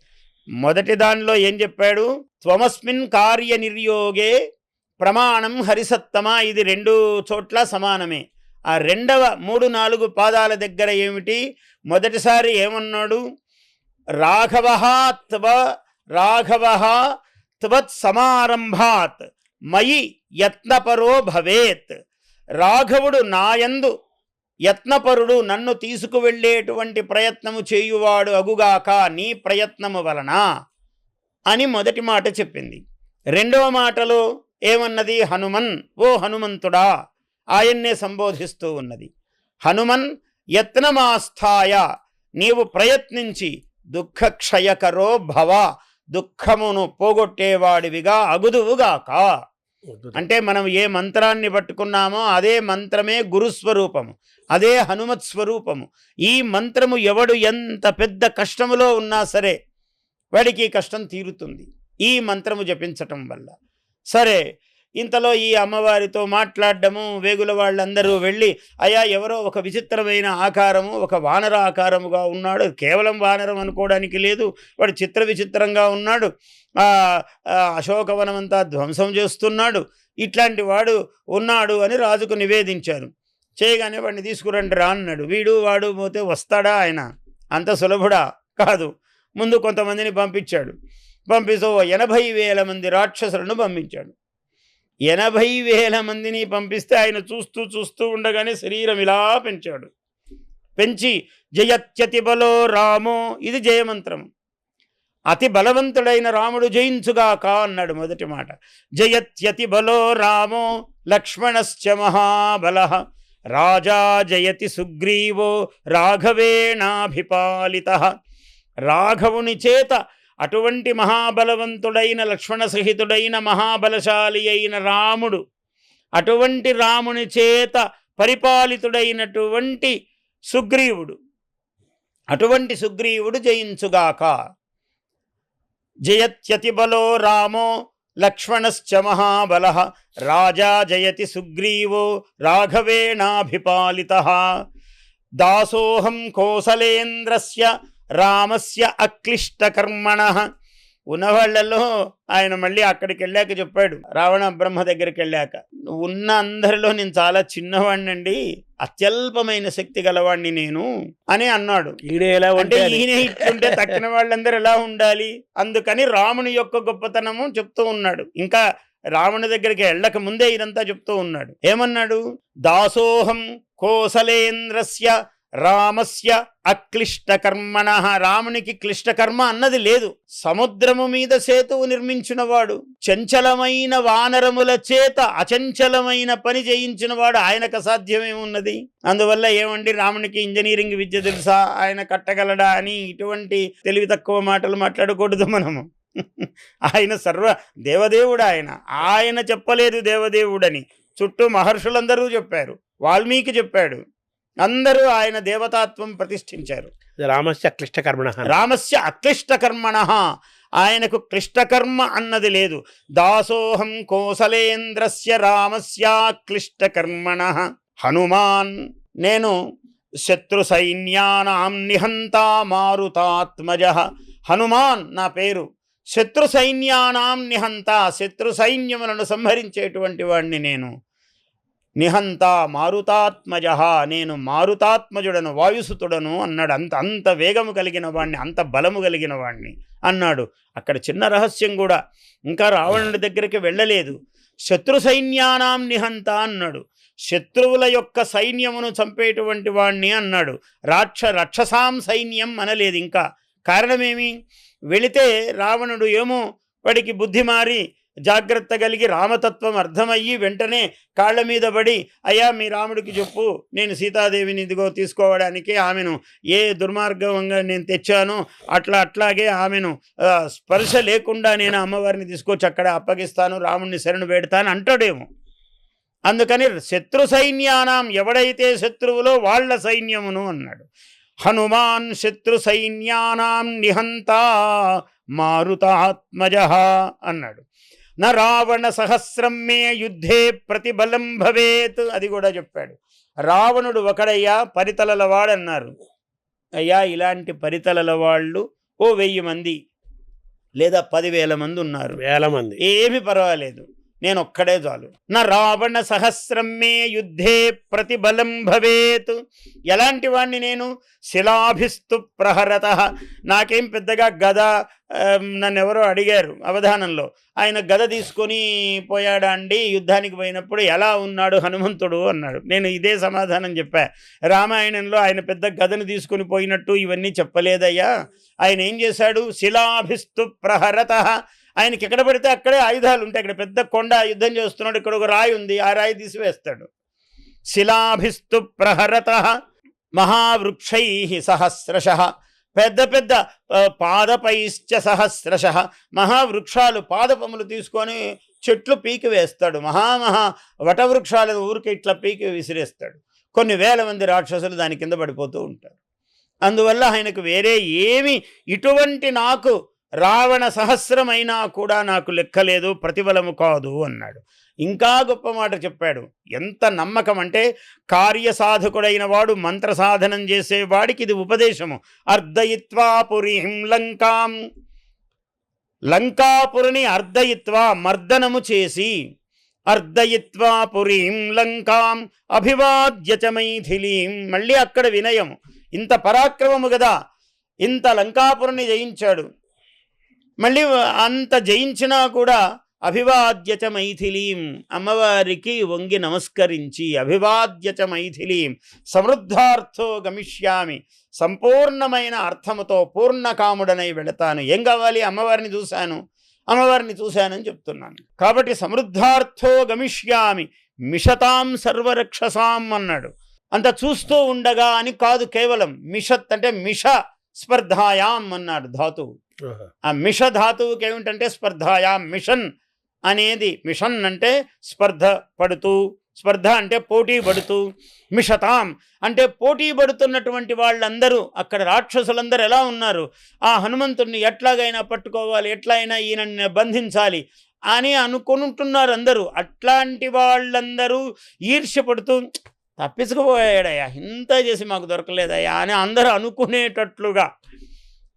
మొదటి దానిలో ఏం చెప్పాడు? త్వమస్మిన్ కార్య నిర్యోగే ప్రమాణం హరిసత్తమ. ఇది 2 చోట్ల సమానమే. ఆ రెండవ 3, 4 పాదాల దగ్గర ఏమిటి? మొదటిసారి ఏమన్నాడు? రాఘవః త్వత్ సమారంభాత్ మయి యత్నపరో భవేత్. రాఘవుడు నాయందు యత్నపరుడు, నన్ను తీసుకువెళ్ళేటువంటి ప్రయత్నము చేయువాడు అగుగాక నీ ప్రయత్నము వలన అని మొదటి మాట చెప్పింది. రెండవ మాటలో ఏమన్నది? హనుమన్, ఓ హనుమంతుడా, ఆయన్నే సంబోధిస్తూ ఉన్నది. హనుమన్ యత్నమాస్థాయ, నీవు ప్రయత్నించి దుఃఖక్షయకరో భవ, దుఃఖమును పోగొట్టేవాడివిగా అగుదువుగాక. అంటే మనం ఏ మంత్రాన్ని పట్టుకున్నామో అదే మంత్రమే గురుస్వరూపము, అదే హనుమత్ స్వరూపము. ఈ మంత్రము ఎవడు ఎంత పెద్ద కష్టములో ఉన్నా సరే వాడికి కష్టం తీరుతుంది ఈ మంత్రము జపించటం వల్ల. సరే, ఇంతలో ఈ అమ్మవారితో మాట్లాడడము, వేగుల వాళ్ళందరూ వెళ్ళి, అయ్యా ఎవరో ఒక విచిత్రమైన ఆకారము, ఒక వానర ఆకారముగా ఉన్నాడు, కేవలం వానరం అనుకోవడానికి లేదు, వాడు చిత్ర విచిత్రంగా ఉన్నాడు, అశోకవనం అంతా ధ్వంసం చేస్తున్నాడు, ఇట్లాంటి వాడు ఉన్నాడు అని రాజుకు నివేదించారు. చేయగానే వాడిని తీసుకురండి రా అన్నాడు. వీడు వాడు పోతే వస్తాడా ఆయన? అంత సులభుడా? కాదు. ముందు కొంతమందిని పంపించాడు. పంపిస్తూ 80,000 మంది రాక్షసులను పంపించాడు. 80,000 మందిని పంపిస్తే ఆయన చూస్తూ ఉండగానే శరీరం ఇలా పెంచాడు. పెంచి జయత్యతి బలో రామో, ఇది జయమంత్రం, అతి బలవంతుడైన రాముడు జయించుగాక అన్నాడు మొదటి మాట. జయత్యతి బలో రామో లక్ష్మణశ్చ మహాబలః రాజా జయతి సుగ్రీవో రాఘవేణాభిపాలితః. రాఘవుని చేత అటువంటి మహాబలవంతుడైన లక్ష్మణ సహితుడైన మహాబలశాలి అయిన రాముడు, అటువంటి రాముని చేత పరిపాలితుడైనటువంటి సుగ్రీవుడు, అటువంటి సుగ్రీవుడు జయించుగాక. జయత్యతి బలో రామో లక్ష్మణశ్చ మహాబలః రాజా జయతి సుగ్రీవో రాఘవేణాభిపాలితః. దాసోహం కోసలేంద్రస్య రామస్య అక్లిష్టకర్మణః. ఉన్నవాళ్లలో ఆయన మళ్ళీ అక్కడికి వెళ్ళాక చెప్పాడు, రావణ బ్రహ్మ దగ్గరికి వెళ్ళాక, ఉన్న అందరిలో నేను చాలా చిన్నవాడినండి, అత్యల్పమైన శక్తి గలవాడిని నేను అని అన్నాడు. అంటే ఈయన ఇట్లుంటే తక్కిన వాళ్ళందరూ ఎలా ఉండాలి? అందుకని రాముని యొక్క గొప్పతనము చెప్తూ ఉన్నాడు. ఇంకా రావణుని దగ్గరికి వెళ్ళక ముందే ఇదంతా చెప్తూ ఉన్నాడు. ఏమన్నాడు? దాసోహం కోసలేంద్రస్య రామస్య అక్లిష్టకర్మణః. రామునికి క్లిష్టకర్మ అన్నది లేదు. సముద్రము మీద సేతువు నిర్మించినవాడు, చంచలమైన వానరముల చేత అచంచలమైన పని చేయించినవాడు, ఆయనకు అసాధ్యమేమున్నది? అందువల్ల ఏమండి, రామునికి ఇంజనీరింగ్ విద్య తెలుసా, ఆయన కట్టగలడా అని ఇటువంటి తెలివి తక్కువ మాటలు మాట్లాడకూడదు మనము. ఆయన సర్వ దేవదేవుడు. ఆయన చెప్పలేదు దేవదేవుడని, చుట్టూ మహర్షులందరూ చెప్పారు, వాల్మీకి చెప్పాడు, అందరూ ఆయన దేవతాత్వం ప్రతిష్ఠించారు. రామస్య అక్లిష్టకర్మణః, రామస్య అక్లిష్టకర్మణః, ఆయనకు క్లిష్టకర్మ అన్నది లేదు. దాసోహం కోసలేంద్రస్య రామస్య క్లిష్టకర్మణః. హనుమాన్, నేను శత్రు సైన్యానాం నిహంతా మారుతాత్మజః. హనుమాన్ నా పేరు. శత్రు సైన్యానాం నిహంత, శత్రు సైన్యములను సంహరించేటువంటి వాడిని నేను. నిహంత మారుతాత్మజ, నేను మారుతాత్మజుడను, వాయుసుతుడను అన్నాడు. అంత వేగము కలిగిన వాణ్ణి, అంత బలము కలిగిన వాణ్ణి అన్నాడు. అక్కడ చిన్న రహస్యం కూడా, ఇంకా రావణుడి దగ్గరికి వెళ్ళలేదు. శత్రు సైన్యానాం నిహంత అన్నాడు. శత్రువుల యొక్క సైన్యమును చంపేటువంటి వాణ్ణి అన్నాడు. రాక్షసాం సైన్యం అనలేదు. ఇంకా కారణమేమి? వెళితే రావణుడు ఏమో వాడికి బుద్ధి మారి జాగ్రత్త కలిగి రామతత్వం అర్థమయ్యి వెంటనే కాళ్ళ మీద పడి, అయ్యా మీ రాముడికి చెప్పు, నేను సీతాదేవిని ఇదిగో తీసుకోవడానికి ఆమెను ఏ దుర్మార్గంగా నేను తెచ్చానో అట్లాగే ఆమెను స్పర్శ లేకుండా నేను అమ్మవారిని తీసుకొచ్చి అక్కడ అప్పగిస్తాను, రాముడిని శరణు పెడతాను అంటాడేమో. అందుకని శత్రు సైన్యానాం, ఎవడైతే శత్రువులో వాళ్ళ సైన్యమును అన్నాడు. హనుమాన్ శత్రు సైన్యానాం నిహంతా మారుతాత్మజః అన్నాడు. న రావణ సహస్రం మే యుద్ధే ప్రతిబలం భవేత్, అది కూడా చెప్పాడు. రావణుడు ఒకడయ్యా, పరితలల వాడన్నారు. అయ్యా ఇలాంటి పరితలల వాళ్ళు 1000 మంది లేదా 10,000 మంది ఉన్నారు, 1000 మంది, ఏమి పర్వాలేదు, నేను ఒక్కడే చాలు. నా రావణ సహస్రం మే యుద్ధే ప్రతిబలం భవేత్. ఎలాంటి వాణ్ణి నేను? శిలాభిస్తు ప్రహరత, నాకేం పెద్దగా గద, నన్ను ఎవరో అడిగారు అవధానంలో, ఆయన గద తీసుకొని పోయాడా అండి యుద్ధానికి పోయినప్పుడు, ఎలా ఉన్నాడు హనుమంతుడు అన్నాడు. నేను ఇదే సమాధానం చెప్పా. రామాయణంలో ఆయన పెద్ద గదను తీసుకొని పోయినట్టు ఇవన్నీ చెప్పలేదయ్యా. ఆయన ఏం చేశాడు? శిలాభిస్తు ప్రహరత, ఆయనకి ఎక్కడ పడితే అక్కడే ఆయుధాలు ఉంటాయి. ఇక్కడ పెద్ద కొండ యుద్ధం చేస్తున్నాడు, ఇక్కడ ఒక రాయి ఉంది, ఆ రాయి తీసివేస్తాడు. శిలాభిస్తు ప్రహరత మహావృక్షై సహస్రశః పెద్ద పెద్ద పాదపైశ్చ సహస్రశ మహావృక్షాలు పాదపములు తీసుకొని చెట్లు పీకి వేస్తాడు. మహామహా వటవృక్షాలను ఊరికి ఇట్లా పీకి విసిరేస్తాడు. కొన్ని వేల మంది రాక్షసులు దాని కింద పడిపోతూ ఉంటారు. అందువల్ల ఆయనకు వేరే ఏమి ఇటువంటి నాకు రావణ సహస్రమైనా కూడా నాకు లెక్కలేదు, ప్రతిఫలము కాదు అన్నాడు. ఇంకా గొప్ప మాట చెప్పాడు. ఎంత నమ్మకం అంటే కార్యసాధకుడైన వాడు మంత్ర సాధనం చేసేవాడికి ఇది ఉపదేశము. అర్ధయిత్వా పురీం లంకాం, లంకాపురిని అర్ధయిత్వా మర్దనము చేసి, అర్ధయిత్వా పురీం లంకాం అభివాద్య చ మైథిలీం. మళ్ళీ అక్కడ వినయము. ఇంత పరాక్రమము కదా, ఇంత లంకాపురిని జయించాడు. మళ్ళీ అంత జయించినా కూడా అభివాద్య చ మైథిలీం, అమ్మవారికి వంగి నమస్కరించి అభివాద్య చ మైథిలీం సమృద్ధార్థో గమిష్యామి, సంపూర్ణమైన అర్థముతో పూర్ణకాముడనై వెళతాను. ఏం కావాలి? అమ్మవారిని చూశానని చెప్తున్నాను. కాబట్టి సమృద్ధార్థో గమిష్యామి మిషతాం సర్వరక్షసాం అన్నాడు. అంత చూస్తూ ఉండగా అని కాదు, కేవలం మిషత్ అంటే మిష స్పర్ధాయాం అన్నాడు ధాతువు. ఆ మిష ధాతువుకి ఏమిటంటే స్పర్ధాయాం. మిషన్ అనేది, మిషన్ అంటే స్పర్ధ పడుతూ, స్పర్ధ అంటే పోటీ పడుతూ, మిషతాం అంటే పోటీ పడుతున్నటువంటి వాళ్ళందరూ, అక్కడ రాక్షసులందరూ ఎలా ఉన్నారు? ఆ హనుమంతుడిని ఎట్లాగైనా పట్టుకోవాలి, ఎట్లా అయినా ఈయనని బంధించాలి అని అనుకుంటున్నారు అందరూ. అట్లాంటి వాళ్ళందరూ ఈర్ష్యపడుతూ తప్పించుకుపోయాడయ్యా, ఇంత చేసి మాకు దొరకలేదయ్యా అని అందరూ అనుకునేటట్లుగా,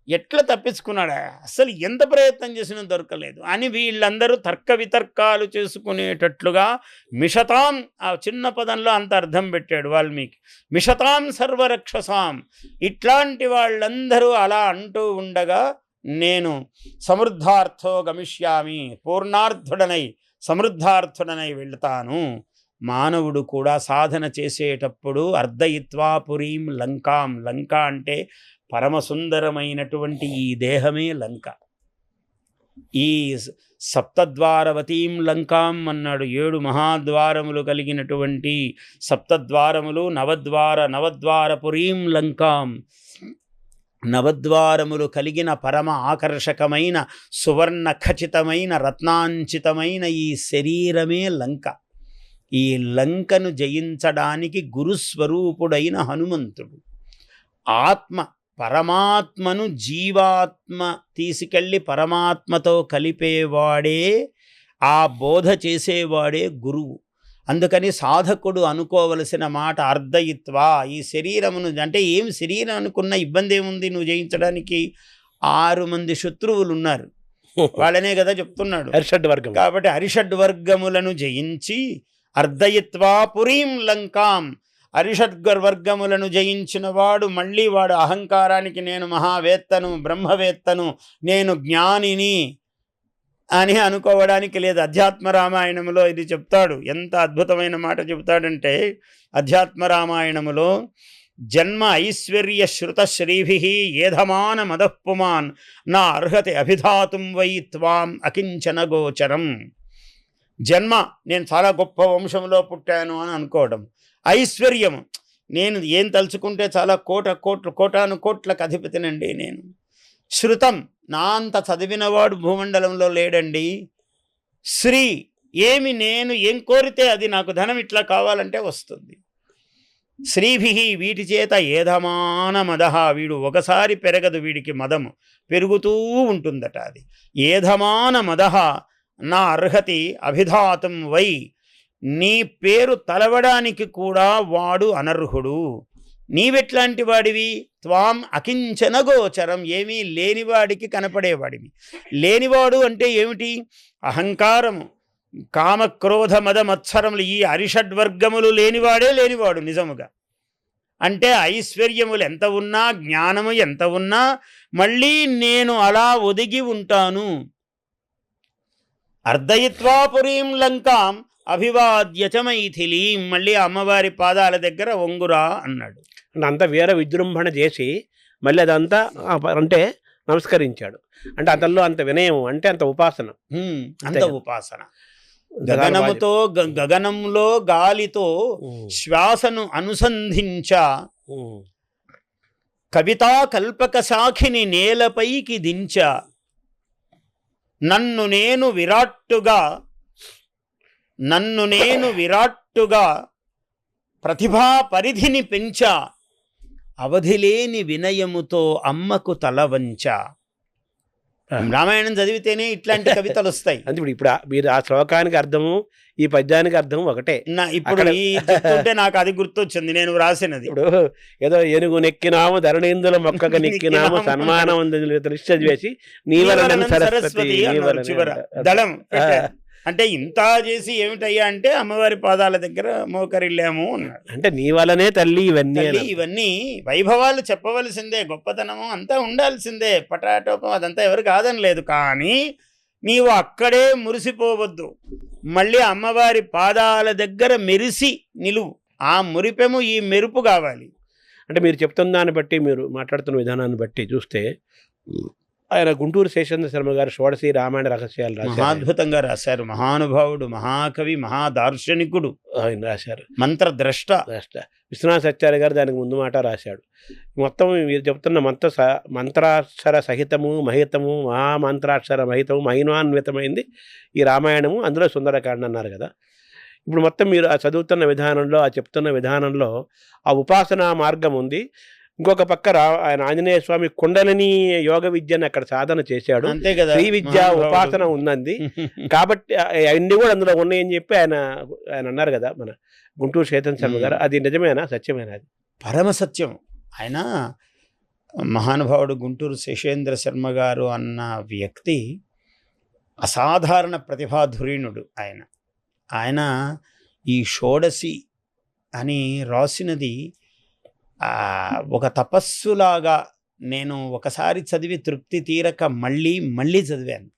ఎట్లా తప్పించుకున్నాడా, అసలు ఎంత ప్రయత్నం చేసినా దొరకలేదు అని వీళ్ళందరూ తర్క వితర్కాలు చేసుకునేటట్లుగా మిషతాం, ఆ చిన్న పదంలో అంత అర్థం పెట్టాడు వాల్మీకి. మిషతాం సర్వరక్షసాం, ఇట్లాంటి వాళ్ళందరూ అలా అంటూ ఉండగా నేను సమృద్ధార్థో గమిష్యామి, పూర్ణార్థుడనై సమృద్ధార్థుడనై వెళ్తాను. మానవుడు కూడా సాధన చేసేటప్పుడు అర్ధయిత్వా పురీం లంకాం, లంక అంటే పరమసుందరమైనటువంటి ఈ దేహమే లంక. ఈ సప్తద్వారవతీం లంకాం అన్నాడు. 7 మహాద్వారములు కలిగినటువంటి సప్తద్వారములు, నవద్వార పురీం లంకాం, నవద్వారములు కలిగిన పరమ ఆకర్షకమైన సువర్ణ ఖచ్చితమైన రత్నాంచితమైన ఈ శరీరమే లంక. ఈ లంకను జయించడానికి గురుస్వరూపుడైన హనుమంతుడు పరమాత్మను జీవాత్మ తీసుకెళ్ళి పరమాత్మతో కలిపేవాడే, ఆ బోధ చేసేవాడే గురువు. అందుకని సాధకుడు అనుకోవలసిన మాట అర్ధయిత్వా, ఈ శరీరమును అంటే ఏం శరీరం అనుకున్న ఇబ్బంది ఏముంది నువ్వు జయించడానికి? 6 మంది శత్రువులు ఉన్నారు, వాళ్ళనే కదా చెప్తున్నాడు. అరిషడ్ వర్గం. కాబట్టి అరిషడ్ వర్గములను జయించి అర్ధయిత్వా పురీం లంకాం, అరిషడ్గర్ వర్గములను జయించిన వాడు మళ్ళీ వాడు అహంకారానికి నేను మహావేత్తను, బ్రహ్మవేత్తను, నేను జ్ఞానిని అని అనుకోవడానికి లేదు. అధ్యాత్మ రామాయణములో ఇది చెప్తాడు. ఎంత అద్భుతమైన మాట చెప్తాడంటే, అధ్యాత్మ రామాయణములో జన్మ ఐశ్వర్య శ్రుత శ్రీభి ఏధమాన మదఃపుమాన్ నా అర్హతి అభిధాతుం వై త్వాం అకించన గోచరం. జన్మ, నేను చాలా గొప్ప వంశంలో పుట్టాను అని అనుకోవడం. ఐశ్వర్యము, నేను ఏం తలుచుకుంటే చాలా కోటాను కోట్లకు అధిపతినండి నేను. శృతం, నా అంత చదివినవాడు భూమండలంలో లేడండి. శ్రీ, నేను ఏం కోరితే అది నాకు ధనం ఇట్లా కావాలంటే వస్తుంది. శ్రీభి, వీటి చేత ఏధమాన మదహ, వీడు ఒకసారి పెరగదు, వీడికి మదము పెరుగుతూ ఉంటుందట. అది ఏధమాన మదహ నా అర్హతి అభిధాతం వై, నీ పేరు తలవడానికి కూడా వాడు అనర్హుడు. నీవెట్లాంటి వాడివి? త్వాం అకించన గోచరం, ఏమీ లేనివాడికి కనపడేవాడివి. లేనివాడు అంటే ఏమిటి? అహంకారము, కామక్రోధ మద మత్సరములు, ఈ అరిషడ్వర్గములు లేనివాడు నిజముగా. అంటే ఐశ్వర్యములు ఎంత ఉన్నా, జ్ఞానము ఎంత ఉన్నా, మళ్ళీ నేను అలా ఒదిగి ఉంటాను. అర్ధయిత్వా పురీం లంకాం అభివాద్య చ మైథిలీం, మళ్ళీ అమ్మవారి పాదాల దగ్గర వంగురా అన్నాడు. అంతా వీర విజృంభణ చేసి మళ్ళీ అదంతా అంటే నమస్కరించాడు. అంటే అతనిలో అంత వినయం, అంటే అంత ఉపాసన. అంత ఉపాసన. గగనముతో, గగనంలో గాలితో శ్వాసను అనుసంధించ కవితా కల్పక శాఖిని నేలపైకి దించా, నన్ను నేను విరాట్టుగా ప్రతిభా పరిధిని పెంచా, అవధిలేని వినయముతో అమ్మకు తల వంచా. రామాయణం చదివితేనే ఇట్లాంటి కవితలు వస్తాయి. అంటే ఇప్పుడు మీరు ఆ శ్లోకానికి అర్థము ఈ పద్యానికి అర్థం ఒకటే. ఇప్పుడు ఈ చెప్తుంటే నాకు అది గుర్తొచ్చింది, నేను వ్రాసినది. ఇప్పుడు ఏదో ఏనుగు నెక్కినాము ధరణీందుల మొక్కగా నెక్కినాము సన్మానం చదివేసి నీవలన సరస్వతి చివర దళం అంటే ఇంత చేసి ఏమిటయ్యా అంటే అమ్మవారి పాదాల దగ్గర మోకరిల్లాము అన్నాడు. అంటే నీ వల్లనే తల్లి ఇవన్నీ వైభవాలు చెప్పవలసిందే, గొప్పతనము అంతా ఉండాల్సిందే, పటాటోపం అదంతా ఎవరు కాదని లేదు. కానీ నీవు అక్కడే మురిసిపోవద్దు, మళ్ళీ అమ్మవారి పాదాల దగ్గర మెరిసి నిలువు. ఆ మురిపెము ఈ మెరుపు కావాలి. అంటే మీరు చెప్తున్న దాన్ని బట్టి, మీరు మాట్లాడుతున్న విధానాన్ని బట్టి చూస్తే ఆయన గుంటూరు శేషేంద్ర శర్మ గారు షోడశి రామాయణ రహస్యాలు మహాద్భుతంగా రాశారు. మహానుభావుడు, మహాకవి, మహాదార్శనికుడు ఆయన రాశారు. మంత్రద్రష్ట. విశ్వనాథ సత్యార్య గారు దానికి ముందు మాట రాశాడు. మొత్తం మీరు చెప్తున్న మంత్రాక్షర సహితము మహితము మహామంత్రాక్షర మహితము మహిమాన్వితమైంది ఈ రామాయణము, అందులో సుందరకాండ అన్నారు కదా. ఇప్పుడు మొత్తం మీరు ఆ చదువుతున్న విధానంలో, ఆ చెప్తున్న విధానంలో ఆ ఉపాసనా మార్గం ఉంది. ఇంకొక పక్క ఆయన ఆంజనేయ స్వామి కుండలిని యోగ విద్యను అక్కడ సాధన చేశాడు. అంతే కదా, శ్రీ విద్య ఉపాసన ఉన్నది కాబట్టి అన్ని కూడా అందులో ఉన్నాయని చెప్పి ఆయన అన్నారు కదా మన గుంటూరు శేషేంద్ర శర్మ గారు. అది నిజమేనా, సత్యమేనా? అది పరమ సత్యం. ఆయన మహానుభావుడు గుంటూరు శేషేంద్ర శర్మ గారు అన్న వ్యక్తి అసాధారణ ప్రతిభాధురీణుడు. ఆయన ఈ షోడశి అని రాసినది ఒక తపస్సులాగా నేను ఒకసారి చదివి తృప్తి తీరక మళ్ళీ చదివాను.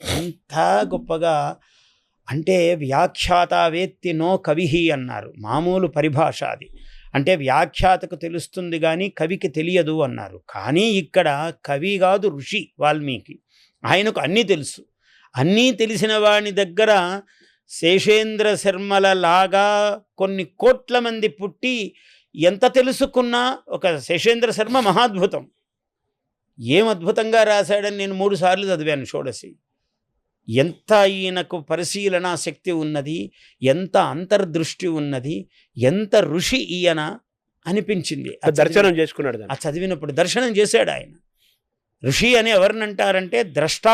అంత గొప్పగా అంటే వ్యాఖ్యాత వేత్తి నో కవిహి అన్నారు. మామూలు పరిభాష అది. అంటే వ్యాఖ్యాతకు తెలుస్తుంది కానీ కవికి తెలియదు అన్నారు. కానీ ఇక్కడ కవి కాదు, ఋషి వాల్మీకి. ఆయనకు అన్నీ తెలుసు. అన్నీ తెలిసిన వాని దగ్గర శేషేంద్ర శర్మల లాగా కొన్ని కోట్ల మంది పుట్టి ఎంత తెలుసుకున్నా ఒక శేషేంద్ర శర్మ మహాద్భుతం. ఏం అద్భుతంగా రాశాడని నేను 3 సార్లు చదివాను షోడశి. ఎంత ఈయనకు పరిశీలనా శక్తి ఉన్నది, ఎంత అంతర్దృష్టి ఉన్నది, ఎంత ఋషి ఈయన అనిపించింది. దర్శనం చేసుకున్నాడు. ఆ చదివినప్పుడు దర్శనం చేశాడు ఆయన. ఋషి అని ఎవరినంటారంటే ద్రష్ట,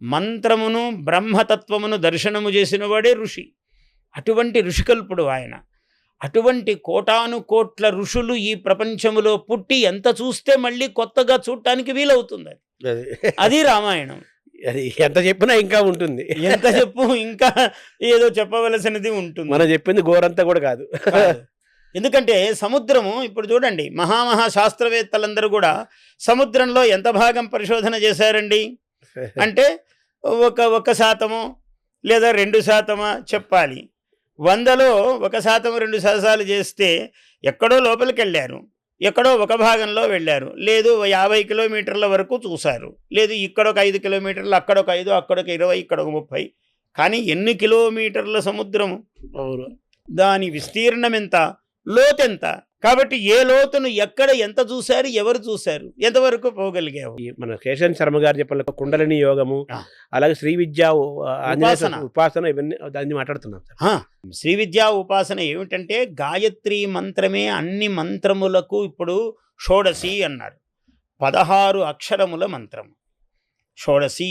మంత్రమును బ్రహ్మతత్వమును దర్శనము చేసిన వాడే ఋషి. అటువంటి ఋషికల్పుడు ఆయన. అటువంటి కోటాను కోట్ల ఋషులు ఈ ప్రపంచములో పుట్టి ఎంత చూస్తే మళ్ళీ కొత్తగా చూడటానికి వీలవుతుంది. అది రామాయణం. అది ఎంత చెప్పినా ఇంకా ఉంటుంది. ఎంత చెప్పు ఇంకా ఏదో చెప్పవలసినది ఉంటుంది. మనం చెప్పింది గోరంతా కూడా కాదు. ఎందుకంటే సముద్రము, ఇప్పుడు చూడండి, మహామహా శాస్త్రవేత్తలందరూ కూడా సముద్రంలో ఎంత భాగం పరిశోధన చేశారండి అంటే 1% లేదా 2% చెప్పాలి. 100లో 1% 2% చేస్తే ఎక్కడో లోపలికి వెళ్ళారు, ఎక్కడో ఒక భాగంలో వెళ్ళారు, లేదు 50 కిలోమీటర్ల వరకు చూశారు, లేదు ఇక్కడొక 5 కిలోమీటర్లు, అక్కడొక 5, అక్కడొక 20, ఇక్కడొక 30. కానీ ఎన్ని కిలోమీటర్ల సముద్రము, దాని విస్తీర్ణం ఎంత, లోతెంత. కాబట్టి ఏ లోతును ఎక్కడ ఎంత చూశారు, ఎవరు చూశారు, ఎంతవరకు పోగలిగావు. మన శేషేంద్ర శర్మ గారు చెప్పాలి కుండలిని యోగము, అలాగే శ్రీ విద్యా ఉపాసన, ఇవన్నీ దాన్ని మాట్లాడుతున్నాం. శ్రీ విద్యా ఉపాసన ఏమిటంటే గాయత్రి మంత్రమే అన్ని మంత్రములకు ఇప్పుడు షోడశి అన్నారు. 16 అక్షరముల మంత్రము షోడశి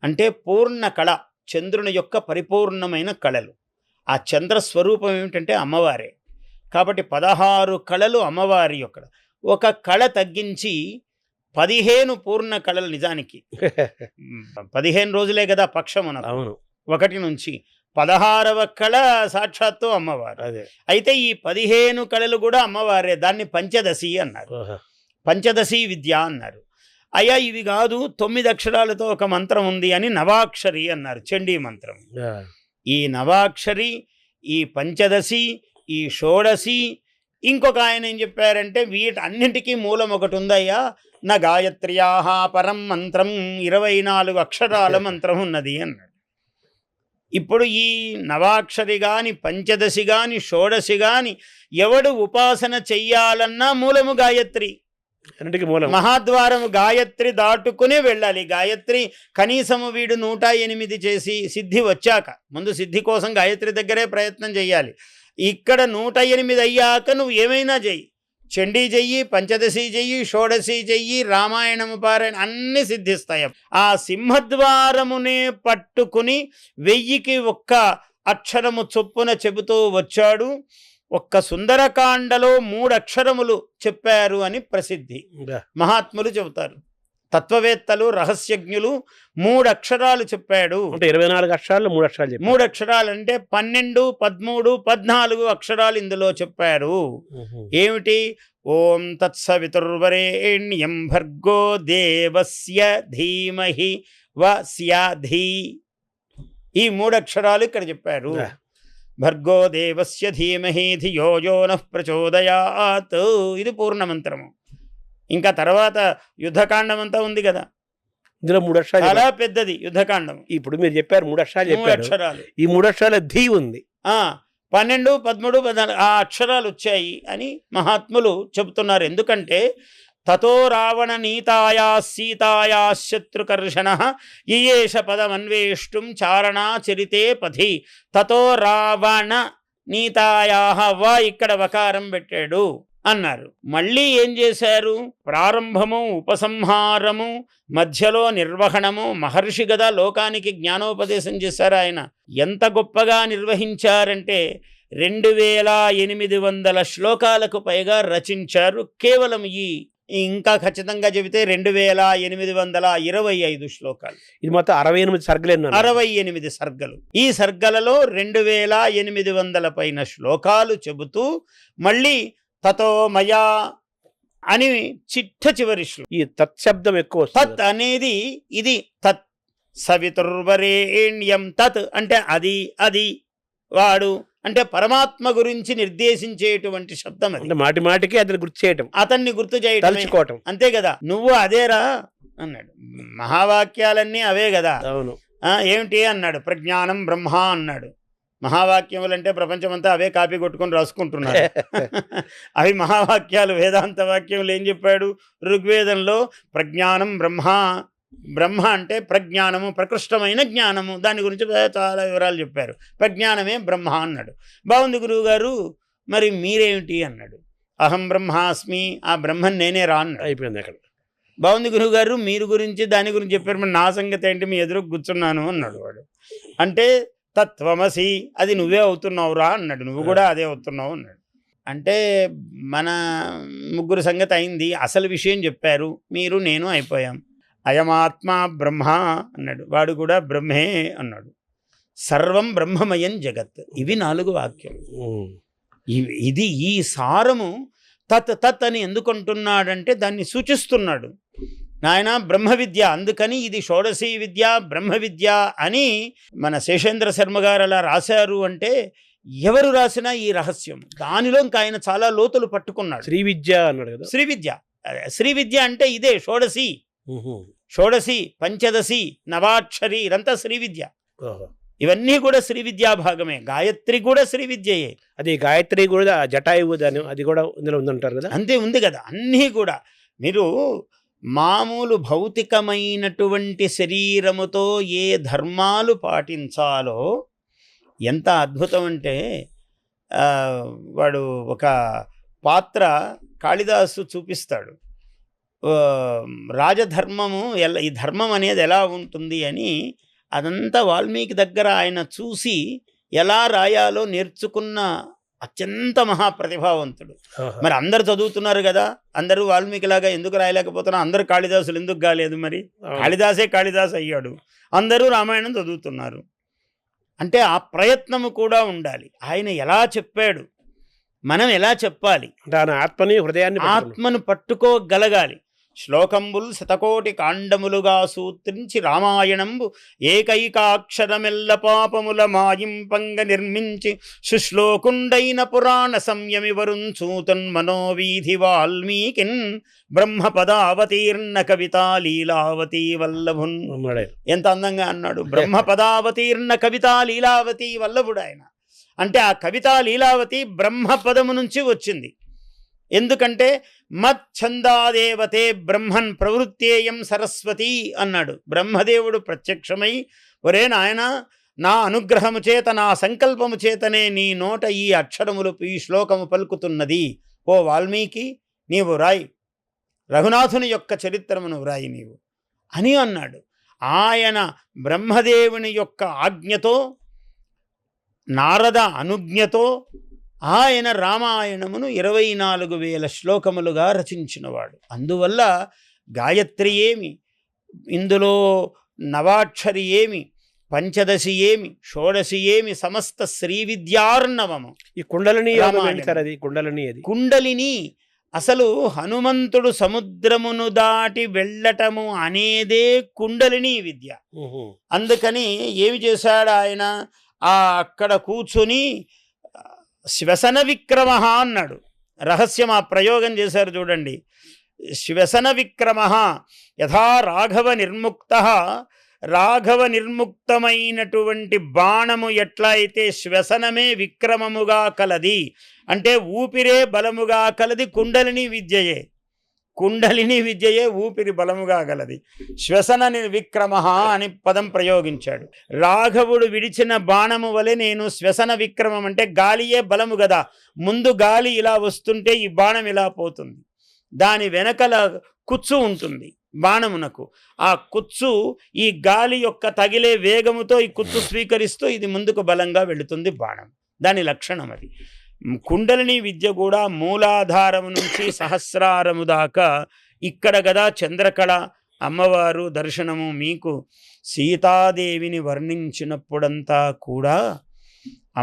అంటే పూర్ణ కళ, చంద్రుని యొక్క పరిపూర్ణమైన కళలు. ఆ చంద్ర స్వరూపం ఏమిటంటే అమ్మవారే. కాబట్టి 16 కళలు అమ్మవారి యొక్క. ఒక కళ తగ్గించి 15 పూర్ణ కళలు. నిజానికి 15 రోజులే కదా పక్షమున, 1 నుంచి 16వ కళ సాక్షాత్తు అమ్మవారు. అయితే ఈ 15 కళలు కూడా అమ్మవారే. దాన్ని పంచదశి అన్నారు, పంచదశి విద్య అన్నారు. అయ్యా ఇవి కాదు, 9 అక్షరాలతో ఒక మంత్రం ఉంది అని నవాక్షరి అన్నారు, చండీ మంత్రం. ఈ నవాక్షరి, ఈ పంచదశి, ఈ షోడశి, ఇంకొక ఆయన ఏం చెప్పారంటే వీటన్నింటికీ మూలం ఒకటి ఉందయ్యా, నా గాయత్ర్యాహ పరం మంత్రం, 24 అక్షరాల మంత్రం ఉన్నది అన్నాడు. ఇప్పుడు ఈ నవాక్షరి కానీ, పంచదశి కానీ, షోడశి కానీ ఎవడు ఉపాసన చెయ్యాలన్నా మూలము గాయత్రి. అన్నిటికీ మూలం. మహాద్వారము గాయత్రి దాటుకునే వెళ్ళాలి. గాయత్రి కనీసము వీడు 108 చేసి సిద్ధి వచ్చాక, ముందు సిద్ధి కోసం గాయత్రి దగ్గరే ప్రయత్నం చేయాలి. ఇక్కడ 108 అయ్యాక నువ్వు ఏమైనా చెయ్యి, చండీ చెయ్యి, పంచదశి చెయ్యి, షోడశి చెయ్యి, రామాయణము పారాయణ, అన్నీ సిద్ధిస్తాయి. ఆ సింహద్వారమునే పట్టుకుని 1000కి ఒక్క అక్షరము చొప్పున చెబుతూ వచ్చాడు. ఒక్క సుందరకాండలో 3 అక్షరములు చెప్పారు అని ప్రసిద్ధి. మహాత్ములు చెబుతారు, తత్వవేత్తలు, రహస్యజ్ఞులు 3 అక్షరాలు చెప్పాడు. అంటే 24 అక్షరాలు 3 అక్షరాలు చెప్పారు. 3 అక్షరాలు అంటే 12, 13, 14 అక్షరాలు ఇందులో చెప్పారు. ఏమిటి? ఓం తత్సవితుర్వరేణ్యం భర్గో దేవస్య ధీమహి వస్యాధి. ఈ 3 అక్షరాలు ఇక్కడ చెప్పారు. భర్గో దేవస్య ధీమహి ధియో యో నః ప్రచోదయాత్. ఇది పూర్ణమంత్రము. ఇంకా తర్వాత యుద్ధకాండం అంతా ఉంది కదా, ఇందులో 3 అక్షరాలు చాలా పెద్దది యుద్ధకాండం. ఇప్పుడు మీరు చెప్పారు 3 అక్షరాలు 3 చెప్పారు. అక్షరాలు. ఈ 3 అక్షరాల ధీ ఉంది. 12, 13, 14 ఆ అక్షరాలు వచ్చాయి అని మహాత్ములు చెబుతున్నారు. ఎందుకంటే తతో రావణ నీతాయా సీతాయా శత్రుకర్షణ ఈయేష పదమన్వేష్టం చారణా చరితే పథి. తతో రావణ నీతాయా వా ఇక్కడ వకారం పెట్టాడు అన్నారు. మళ్ళీ ఏం చేశారు? ప్రారంభము, ఉపసంహారము, మధ్యలో నిర్వహణము. మహర్షి గదా లోకానికి జ్ఞానోపదేశం చేశారు ఆయన. ఎంత గొప్పగా నిర్వహించారంటే 2800 శ్లోకాలకు పైగా రచించారు. కేవలం ఇంకా ఖచ్చితంగా చెబితే 2825 శ్లోకాలు. ఇది మొత్తం 68 సర్గలు. 68 సర్గలు. ఈ సర్గలలో 2800 పైన శ్లోకాలు చెబుతూ మళ్ళీ తతో మయా అని చివరి శ్లోకం. ఈ తత్శబ్దం ఎక్కువ. తత్ అనేది ఇది. తత్ సవితుర్వరేణ్యం. తత్ అంటే అది, అది వాడు అంటే పరమాత్మ గురించి నిర్దేశించేటువంటి శబ్దం. అది మాటి మాటికి అతన్ని గుర్తు చేయటం, అతన్ని గుర్తు చేయటం, తలుచుకోవటం. అంతే కదా. నువ్వు అదేరా అన్నాడు. మహావాక్యాలన్నీ అవే కదా. అవును. ఏమిటి అన్నాడు? ప్రజ్ఞానం బ్రహ్మ అన్నాడు. మహావాక్యములు అంటే ప్రపంచమంతా అవే కాపీ కొట్టుకొని రాసుకుంటున్నారు. అవి మహావాక్యాలు. వేదాంత వాక్యములు ఏం చెప్పాడు? ఋగ్వేదంలో ప్రజ్ఞానం బ్రహ్మ. బ్రహ్మ అంటే ప్రజ్ఞానము, ప్రకృష్టమైన జ్ఞానము. దాని గురించి చాలా వివరాలు చెప్పారు. ప్రజ్ఞానమే బ్రహ్మ అన్నాడు. బాగుంది గురువుగారు, మరి మీరేమిటి అన్నాడు. అహం బ్రహ్మాస్మి. ఆ బ్రహ్మన్ నేనే రా అన్నాడు. అయిపోయింది అక్కడ. బాగుంది గురువుగారు, మీరు గురించి దాని గురించి చెప్పారు, మరి నా సంగతి ఏంటి? మీ ఎదురు కూర్చున్నాను అన్నాడు వాడు. అంటే తత్వమసి, అది నువ్వే అవుతున్నావురా అన్నాడు. నువ్వు కూడా అదే అవుతున్నావు అన్నాడు. అంటే మన ముగ్గురు సంగతి అయింది. అసలు విషయం చెప్పారు, మీరు నేను అయిపోయాం. అయమాత్మ బ్రహ్మ అన్నాడు. వాడు కూడా బ్రహ్మే అన్నాడు. సర్వం బ్రహ్మమయం జగత్. ఇవి 4 వాక్యం. ఇది ఈ సారము. తత్ తత్ అని ఎందుకు అంటున్నాడంటే దాన్ని సూచిస్తున్నాడు. నాయన బ్రహ్మ విద్య, అందుకని ఇది షోడశీ విద్య, బ్రహ్మ విద్య అని మన శేషేంద్ర శర్మ గారు అలా రాశారు. అంటే ఎవరు రాసినా ఈ రహస్యం దానిలో ఇంకా ఆయన చాలా లోతులు పట్టుకున్నాడు. శ్రీ విద్య అన్నాడు కదా. శ్రీ విద్య. శ్రీ విద్య అంటే ఇదే షోడశి. షోడశి, పంచదశి, నవాక్షరి, ఇదంతా శ్రీ విద్య. ఇవన్నీ కూడా శ్రీ విద్యా భాగమే. గాయత్రి కూడా శ్రీ విద్యయే. అది గాయత్రి కూడా జటాయువు అది కూడా ఇందులో ఉందంటారు కదా. అంతే ఉంది కదా. అన్నీ కూడా మీరు మామూలు భౌతికమైనటువంటి శరీరముతో ఏ ధర్మాలు పాటించాలో ఎంత అద్భుతం అంటే వాడు ఒక పాత్ర కాళిదాసు చూపిస్తాడు. రాజధర్మము ఈ ధర్మం అనేది ఎలా ఉంటుంది అని అదంతా వాల్మీకి దగ్గర ఆయన చూసి ఎలా రాయాలో నేర్చుకున్న అత్యంత మహాప్రతిభావంతుడు. మరి అందరు చదువుతున్నారు కదా, అందరూ వాల్మీకిలాగా ఎందుకు రాయలేకపోతున్నా? అందరూ కాళిదాసులు ఎందుకు కాలేదు? మరి కాళిదాసే కాళిదాసు అయ్యాడు. అందరూ రామాయణం చదువుతున్నారు. అంటే ఆ ప్రయత్నము కూడా ఉండాలి. ఆయన ఎలా చెప్పాడు, మనం ఎలా చెప్పాలి? ఆత్మని, హృదయాన్ని, ఆత్మను పట్టుకోగలగాలి. శ్లోకంబుల్ శతకోటి కాండములుగా సూత్రించి రామాయణంబు ఏకైకాక్షరమెల్ల పాపముల మాయింపంగ నిర్మించి సుశ్లోకుండైన పురాణ సంయమి వరుంచూతన్ మనోవీధి వాల్మీకిన్ బ్రహ్మపదావతీర్ణ కవితా లీలావతీ వల్లభున్. ఎంత అందంగా అన్నాడు. బ్రహ్మపదావతీర్ణ కవితా లీలావతీ వల్లభుడు ఆయన. అంటే ఆ కవితా లీలావతి బ్రహ్మపదము నుంచి వచ్చింది. ఎందుకంటే మచ్ఛందాదేవతే బ్రహ్మన్ ప్రవృత్తేయం సరస్వతి అన్నాడు. బ్రహ్మదేవుడు ప్రత్యక్షమై, ఒరే నాయన, నా అనుగ్రహము చేత, నా సంకల్పము చేతనే నీ నోట ఈ అక్షరములు, ఈ శ్లోకము పలుకుతున్నది. ఓ వాల్మీకి, నీవు వ్రాయి, రఘునాథుని యొక్క చరిత్రమును వ్రాయి నీవు అని అన్నాడు. ఆయన బ్రహ్మదేవుని యొక్క ఆజ్ఞతో, నారద అనుజ్ఞతో ఆయన రామాయణమును 24,000 శ్లోకములుగా రచించినవాడు. అందువల్ల గాయత్రి ఏమి, ఇందులో నవాక్షరి ఏమి, పంచదశి ఏమి, షోడశి ఏమి, సమస్త శ్రీ విద్యార్ణవము. ఈ కుండలిని కుండలిని అసలు హనుమంతుడు సముద్రమును దాటి వెళ్ళటము అనేదే కుండలిని విద్య. అందుకని ఏమి చేశాడు ఆయన, అక్కడ కూర్చుని శ్వసన విక్రమ అన్నాడు. రహస్యం ఆ ప్రయోగం చేశారు చూడండి. శ్వసన విక్రమ యథా రాఘవ నిర్ముక్త, రాఘవ నిర్ముక్తమైనటువంటి బాణము ఎట్లా అయితే శ్వసనమే విక్రమముగా కలది, అంటే ఊపిరే బలముగా కలది కుండలిని విద్యయే. కుండలిని విద్యయే ఊపిరి బలముగా గలది. శ్వసన విక్రమ అని పదం ప్రయోగించాడు. రాఘవుడు విడిచిన బాణము వలె నేను శ్వసన విక్రమం, అంటే గాలియే బలము కదా. ముందు గాలి ఇలా వస్తుంటే ఈ బాణం ఇలా పోతుంది, దాని వెనకల కుచ్చు ఉంటుంది బాణమునకు. ఆ కుచ్చు ఈ గాలి యొక్క తగిలే వేగముతో ఈ కుచ్చు స్వీకరిస్తూ ఇది ముందుకు బలంగా వెళుతుంది బాణం. దాని లక్షణం అది. కుండలిని విద్య కూడా మూలాధారము నుంచి సహస్రారము దాకా ఇక్కడ కదా చంద్రకళ అమ్మవారు దర్శనము. మీకు సీతాదేవిని వర్ణించినప్పుడంతా కూడా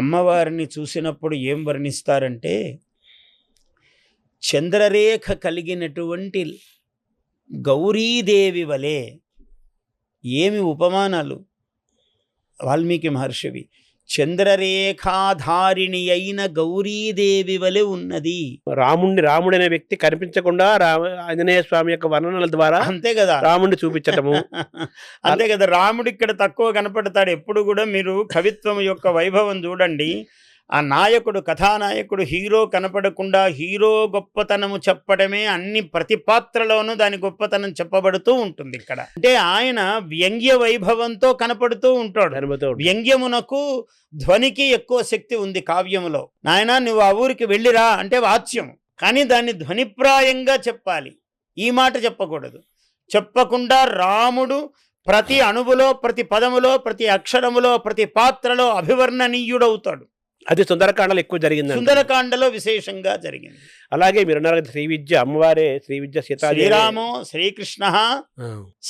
అమ్మవారిని చూసినప్పుడు ఏం వర్ణిస్తారంటే, చంద్రరేఖ కలిగినటువంటి గౌరీదేవి వలె. ఏమి ఉపమానాలు వాల్మీకి మహర్షివి. చంద్రరేఖాధారిణి అయిన గౌరీదేవి వలె ఉన్నది. రాముడనే వ్యక్తి కనిపించకుండా ఆంజనేయ స్వామి యొక్క వర్ణనల ద్వారా అంతే కదా రాముడిని చూపించటము. అంతే కదా. రాముడు ఇక్కడ తక్కువ కనపడతాడు. ఎప్పుడు కూడా మీరు కవిత్వం యొక్క వైభవం చూడండి. ఆ నాయకుడు, కథానాయకుడు, హీరో కనపడకుండా హీరో గొప్పతనము చెప్పడమే అన్ని ప్రతి పాత్రలోనూ దాని గొప్పతనం చెప్పబడుతూ ఉంటుంది ఇక్కడ. అంటే ఆయన వ్యంగ్య వైభవంతో కనపడుతూ ఉంటాడు. వ్యంగ్యమునకు ధ్వనికి ఎక్కువ శక్తి ఉంది కావ్యములో. నాయన నువ్వు ఆ ఊరికి వెళ్ళిరా అంటే వాచ్యం, కానీ దాన్ని ధ్వనిప్రాయంగా చెప్పాలి. ఈ మాట చెప్పకూడదు. చెప్పకుండా రాముడు ప్రతి అణువులో, ప్రతి పదములో, ప్రతి అక్షరములో, ప్రతి పాత్రలో అభివర్ణనీయుడవుతాడు. అది సుందరకాండలో ఎక్కువ జరిగింది. సుందరకాండలో విశేషంగా జరిగింది. అలాగే మీరు అన్నారు శ్రీ విద్య, అమ్మవారే శ్రీ విద్య. శ్రీరామో శ్రీకృష్ణ,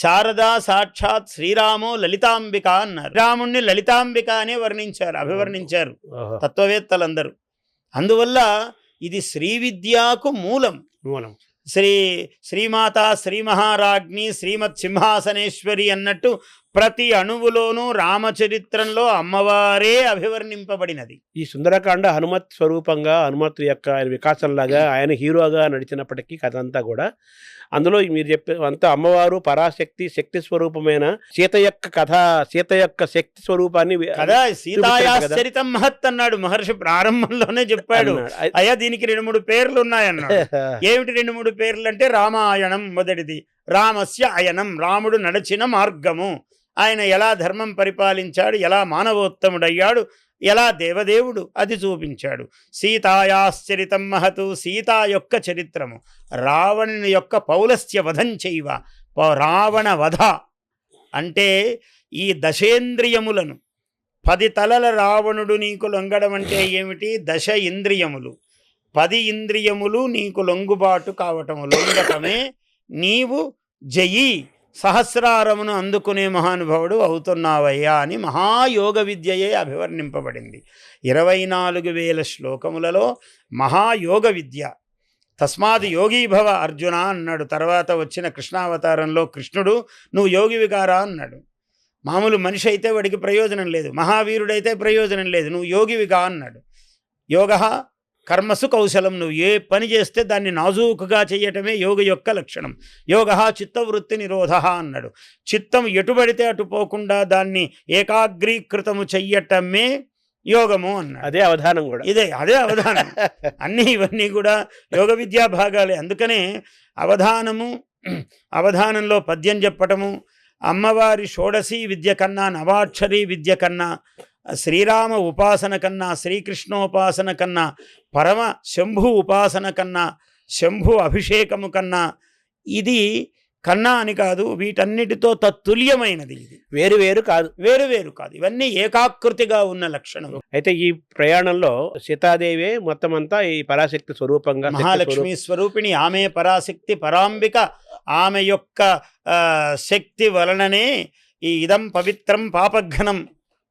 శారదా సాక్షాత్ శ్రీరామో లలితాంబిక అన్నారు. రాముణ్ణి లలితాంబిక అనే వర్ణించారు, అభివర్ణించారు తత్వవేత్తలందరూ. అందువల్ల ఇది శ్రీ విద్యకు మూలం. శ్రీమాత, శ్రీ మహారాజ్ఞి, శ్రీమత్ సింహాసనేశ్వరి అన్నట్టు ప్రతి అణువులోనూ రామచరిత్రంలో అమ్మవారే అభివర్ణింపబడినది. ఈ సుందరకాండ హనుమత్ స్వరూపంగా, హనుమత్ యొక్క ఆయన వికాసంలాగా, ఆయన హీరోగా నడిచినప్పటికీ కథ అంతా కూడా అందులో మీరు చెప్పే అంతా అమ్మవారు పరాశక్తి, శక్తి స్వరూపమైన సీత యొక్క కథ, సీత యొక్క శక్తి స్వరూపాన్ని కదా. సీతాయాశ్చరితం మహత్ అన్నాడు మహర్షి, ప్రారంభంలోనే చెప్పాడు. అయ్యా దీనికి 2-3 పేర్లు ఉన్నాయన్నాడు. ఏమిటి 2-3 పేర్లు అంటే, రామాయణం మొదటిది, రామస్య అయనం, రాముడు నడిచిన మార్గము, ఆయన ఎలా ధర్మం పరిపాలించాడు, ఎలా మానవోత్తముడయ్యాడు, ఎలా దేవదేవుడు అది చూపించాడు. సీతాయాశ్చరితం మహతు, సీతా యొక్క చరిత్రము. రావణుని యొక్క పౌలస్య వధం చైవ, రావణ వధ అంటే ఈ దశేంద్రియములను 10 తలల రావణుడు నీకు లొంగడం అంటే ఏమిటి? 10 ఇంద్రియములు, 10 ఇంద్రియములు నీకు లొంగుబాటు కావటము, లొంగటమే నీవు జయి సహస్రారమును అందుకునే మహానుభావుడు అవుతున్నావయ్యా అని మహాయోగ విద్యయే అభివర్ణింపబడింది. 24,000 శ్లోకములలో మహాయోగ విద్య. తస్మాత్ యోగీభవ అర్జున అన్నాడు. తర్వాత వచ్చిన కృష్ణావతారంలో కృష్ణుడు నువ్వు యోగివికారా అన్నాడు. మామూలు మనిషి అయితే వాడికి ప్రయోజనం లేదు, మహావీరుడైతే ప్రయోజనం లేదు, నువ్వు యోగివిగా అన్నాడు. యోగ కర్మసు కౌశలం, నువ్వు ఏ పని చేస్తే దాన్ని నాజూకుగా చేయటమే యోగ యొక్క లక్షణం. యోగ చిత్తవృత్తి నిరోధ అన్నాడు. చిత్తం ఎటుబడితే అటు పోకుండా దాన్ని ఏకాగ్రీకృతము చెయ్యటమే యోగము అన్నాడు. అదే అవధానం కూడా. అదే అవధానం. ఇవన్నీ కూడా యోగ విద్యా భాగాలే. అందుకనే అవధానంలో పద్యం చెప్పటము, అమ్మవారి షోడశీ విద్య కన్నా, నవాక్షరీ విద్య కన్నా, శ్రీరామ ఉపాసన కన్నా, శ్రీకృష్ణోపాసన కన్నా, పరమ శంభు ఉపాసన కన్నా, శంభు అభిషేకము కన్నా, ఇది కన్నా అని కాదు, వీటన్నిటితో తత్తుల్యమైనది. ఇది వేరు కాదు. ఇవన్నీ ఏకాకృతిగా ఉన్న లక్షణం. అయితే ఈ ప్రయాణంలో సీతాదేవి మొత్తం అంతా ఈ పరాశక్తి స్వరూపంగా, మహాలక్ష్మి స్వరూపిణి ఆమె పరాశక్తి, పరాంబిక. ఆమె యొక్క శక్తి వలననే ఈ ఇదం పవిత్రం పాపఘ్నం,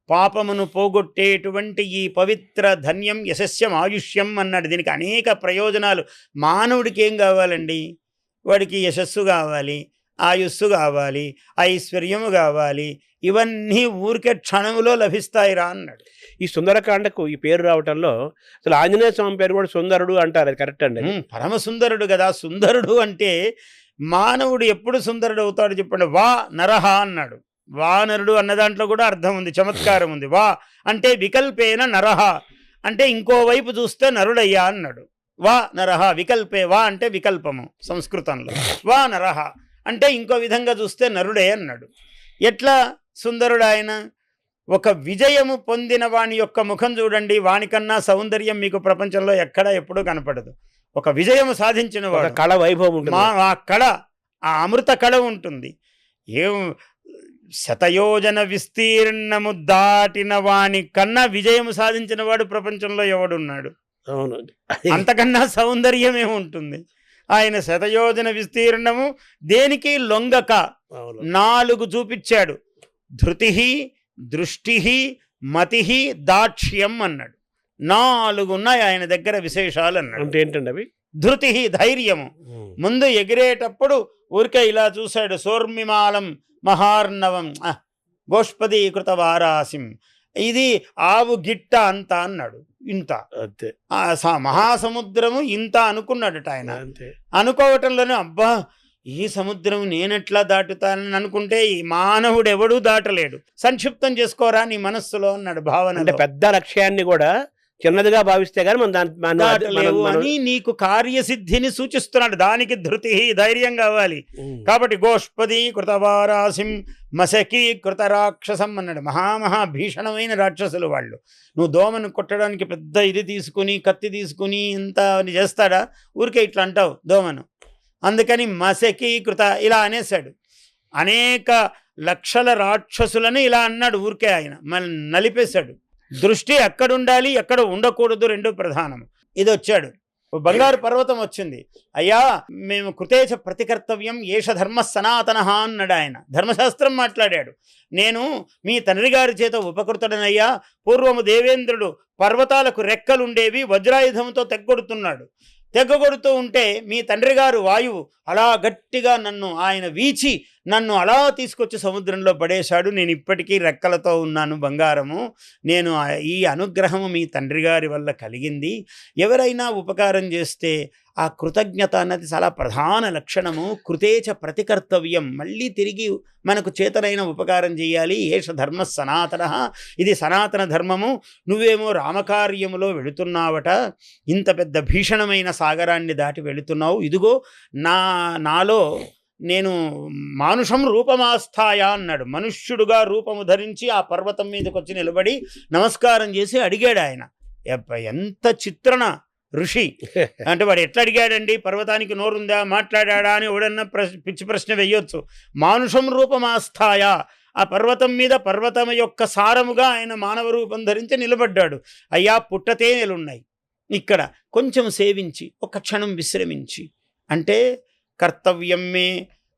పాపమును పోగొట్టేటువంటి ఈ పవిత్ర ధన్యం యశస్యం ఆయుష్యం అన్నాడు. దీనికి అనేక ప్రయోజనాలు. మానవుడికి ఏం కావాలండి? వాడికి యశస్సు కావాలి, ఆయుస్సు కావాలి, ఐశ్వర్యము కావాలి. ఇవన్నీ ఊరికే క్షణములో లభిస్తాయిరా అన్నాడు. ఈ సుందరకాండకు ఈ పేరు రావటంలో అసలు ఆంజనేయ స్వామి పేరు కూడా సుందరుడు అంటారు. అది కరెక్ట్ అండి? పరమ సుందరుడు కదా. సుందరుడు అంటే మానవుడు ఎప్పుడు సుందరుడు అవుతాడు చెప్పండి? వా నరహ అన్నాడు. వానరుడు అన్న దాంట్లో కూడా అర్థం ఉంది, చమత్కారం ఉంది. వా అంటే వికల్పేన నరహ అంటే ఇంకోవైపు చూస్తే నరుడయ్యా అన్నాడు. వా నరహ వికల్పే, వా అంటే వికల్పము సంస్కృతంలో, వా నరహ అంటే ఇంకో విధంగా చూస్తే నరుడే అన్నాడు. ఎట్లా సుందరుడు ఆయన? ఒక విజయము పొందిన వాని యొక్క ముఖం చూడండి, వానికన్నా సౌందర్యం మీకు ప్రపంచంలో ఎక్కడా ఎప్పుడూ కనపడదు. ఒక విజయము సాధించిన వాడు కళ వైభవం ఉంటుంది, ఆ కళ, ఆ అమృత కళ ఉంటుంది. ఏం శతయోజన విస్తీర్ణము దాటిన వాని కన్నా విజయము సాధించిన వాడు ప్రపంచంలో ఎవడున్నాడు? అవును, అంతకన్నా సౌందర్యమే ఉంటుంది. ఆయన శతయోజన విస్తీర్ణము దేనికి లొంగక 4 చూపించాడు. ధృతి, దృష్టి, మతి, దాక్ష్యం అన్నాడు. 4 ఉన్నాయి ఆయన దగ్గర విశేషాలు అన్నాడు. అంటే ఏంటండి అవి? ధృతి ధైర్యము. ముందు ఎగిరేటప్పుడు ఊరికే ఇలా చూశాడు. సోర్మిమాలం మహార్ణవం గోష్పదీకృత వారాసిం, ఇది ఆవు గిట్ట అంత అన్నాడు. ఇంత అంతే, మహాసముద్రము ఇంత అనుకున్నాడట ఆయన. అనుకోవటంలోనే అబ్బా ఈ సముద్రం నేనెట్లా దాటుతానని అనుకుంటే ఈ మానవుడు ఎవడూ దాటలేడు. సంక్షిప్తం చేసుకోరా నీ మనస్సులో అన్నాడు భావన. అంటే పెద్ద లక్ష్యాన్ని కూడా చిన్నదిగా భావిస్తే కానీ మనం దాటలేవు అని నీకు కార్యసిద్ధిని సూచిస్తున్నాడు. దానికి ధృతి ధైర్యం కావాలి. కాబట్టి గోష్పది కృతవారాసిం మసకి కృత రాక్షసం అన్నాడు. భీషణమైన రాక్షసులు వాళ్ళు. నువ్వు దోమను కొట్టడానికి పెద్ద ఇది తీసుకుని, కత్తి తీసుకుని ఇంత చేస్తాడా? ఊరికే ఇట్లా అంటావు దోమను. అందుకని మసకి కృత ఇలా అనేశాడు. అనేక లక్షల రాక్షసులను ఇలా అన్నాడు ఊరికే ఆయన. మళ్ళీ నలిపేశాడు. దృష్టి ఎక్కడుండాలి, ఎక్కడ ఉండకూడదు, 2 ప్రధానము. ఇది వచ్చాడు. బంగారు పర్వతం వచ్చింది. అయ్యా మేము కృతేచ ప్రతికర్తవ్యం ఏష ధర్మ సనాతన అన్నాడు ఆయన. ధర్మశాస్త్రం మాట్లాడాడు. నేను మీ తండ్రి గారి చేత ఉపకృతుడనయ్యా. పూర్వము దేవేంద్రుడు పర్వతాలకు రెక్కలుండేవి, వజ్రాయుధంతో తెగ్గొడుతూ ఉంటే మీ తండ్రి గారు వాయువు అలా గట్టిగా ఆయన వీచి నన్ను అలా తీసుకొచ్చి సముద్రంలో పడేశాడు. నేను ఇప్పటికీ రెక్కలతో ఉన్నాను బంగారము. నేను ఈ అనుగ్రహము మీ తండ్రి గారి వల్ల కలిగింది. ఎవరైనా ఉపకారం చేస్తే ఆ కృతజ్ఞత అన్నది చాలా ప్రధాన లక్షణము. కృతేచ ప్రతికర్తవ్యం, మళ్ళీ తిరిగి మనకు చేతనైన ఉపకారం చేయాలి. ఏష ధర్మ సనాతన, ఇది సనాతన ధర్మము. నువ్వేమో రామకార్యములో వెళుతున్నావట, ఇంత పెద్ద భీషణమైన సాగరాన్ని దాటి వెళుతున్నావు. ఇదిగో నాలో నేను మానుషం రూపమాస్థాయ అన్నాడు. మనుష్యుడుగా రూపము ధరించి ఆ పర్వతం మీదకి వచ్చి నిలబడి నమస్కారం చేసి అడిగాడు ఆయన. ఎంత చిత్రణ ఋషి అంటే వాడు ఎట్లా అడిగాడండి? పర్వతానికి నోరుందా, మాట్లాడా అని ఎవడన్నా పిచ్చి ప్రశ్న వెయ్యొచ్చు. మానుషం రూపమాస్థాయ, ఆ పర్వతం మీద పర్వతం యొక్క సారముగా ఆయన మానవ రూపం ధరించి నిలబడ్డాడు. అయ్యా పుట్టతేనెలున్నాయి ఇక్కడ, కొంచెం సేవించి ఒక క్షణం విశ్రమించి అంటే కర్తవ్యమే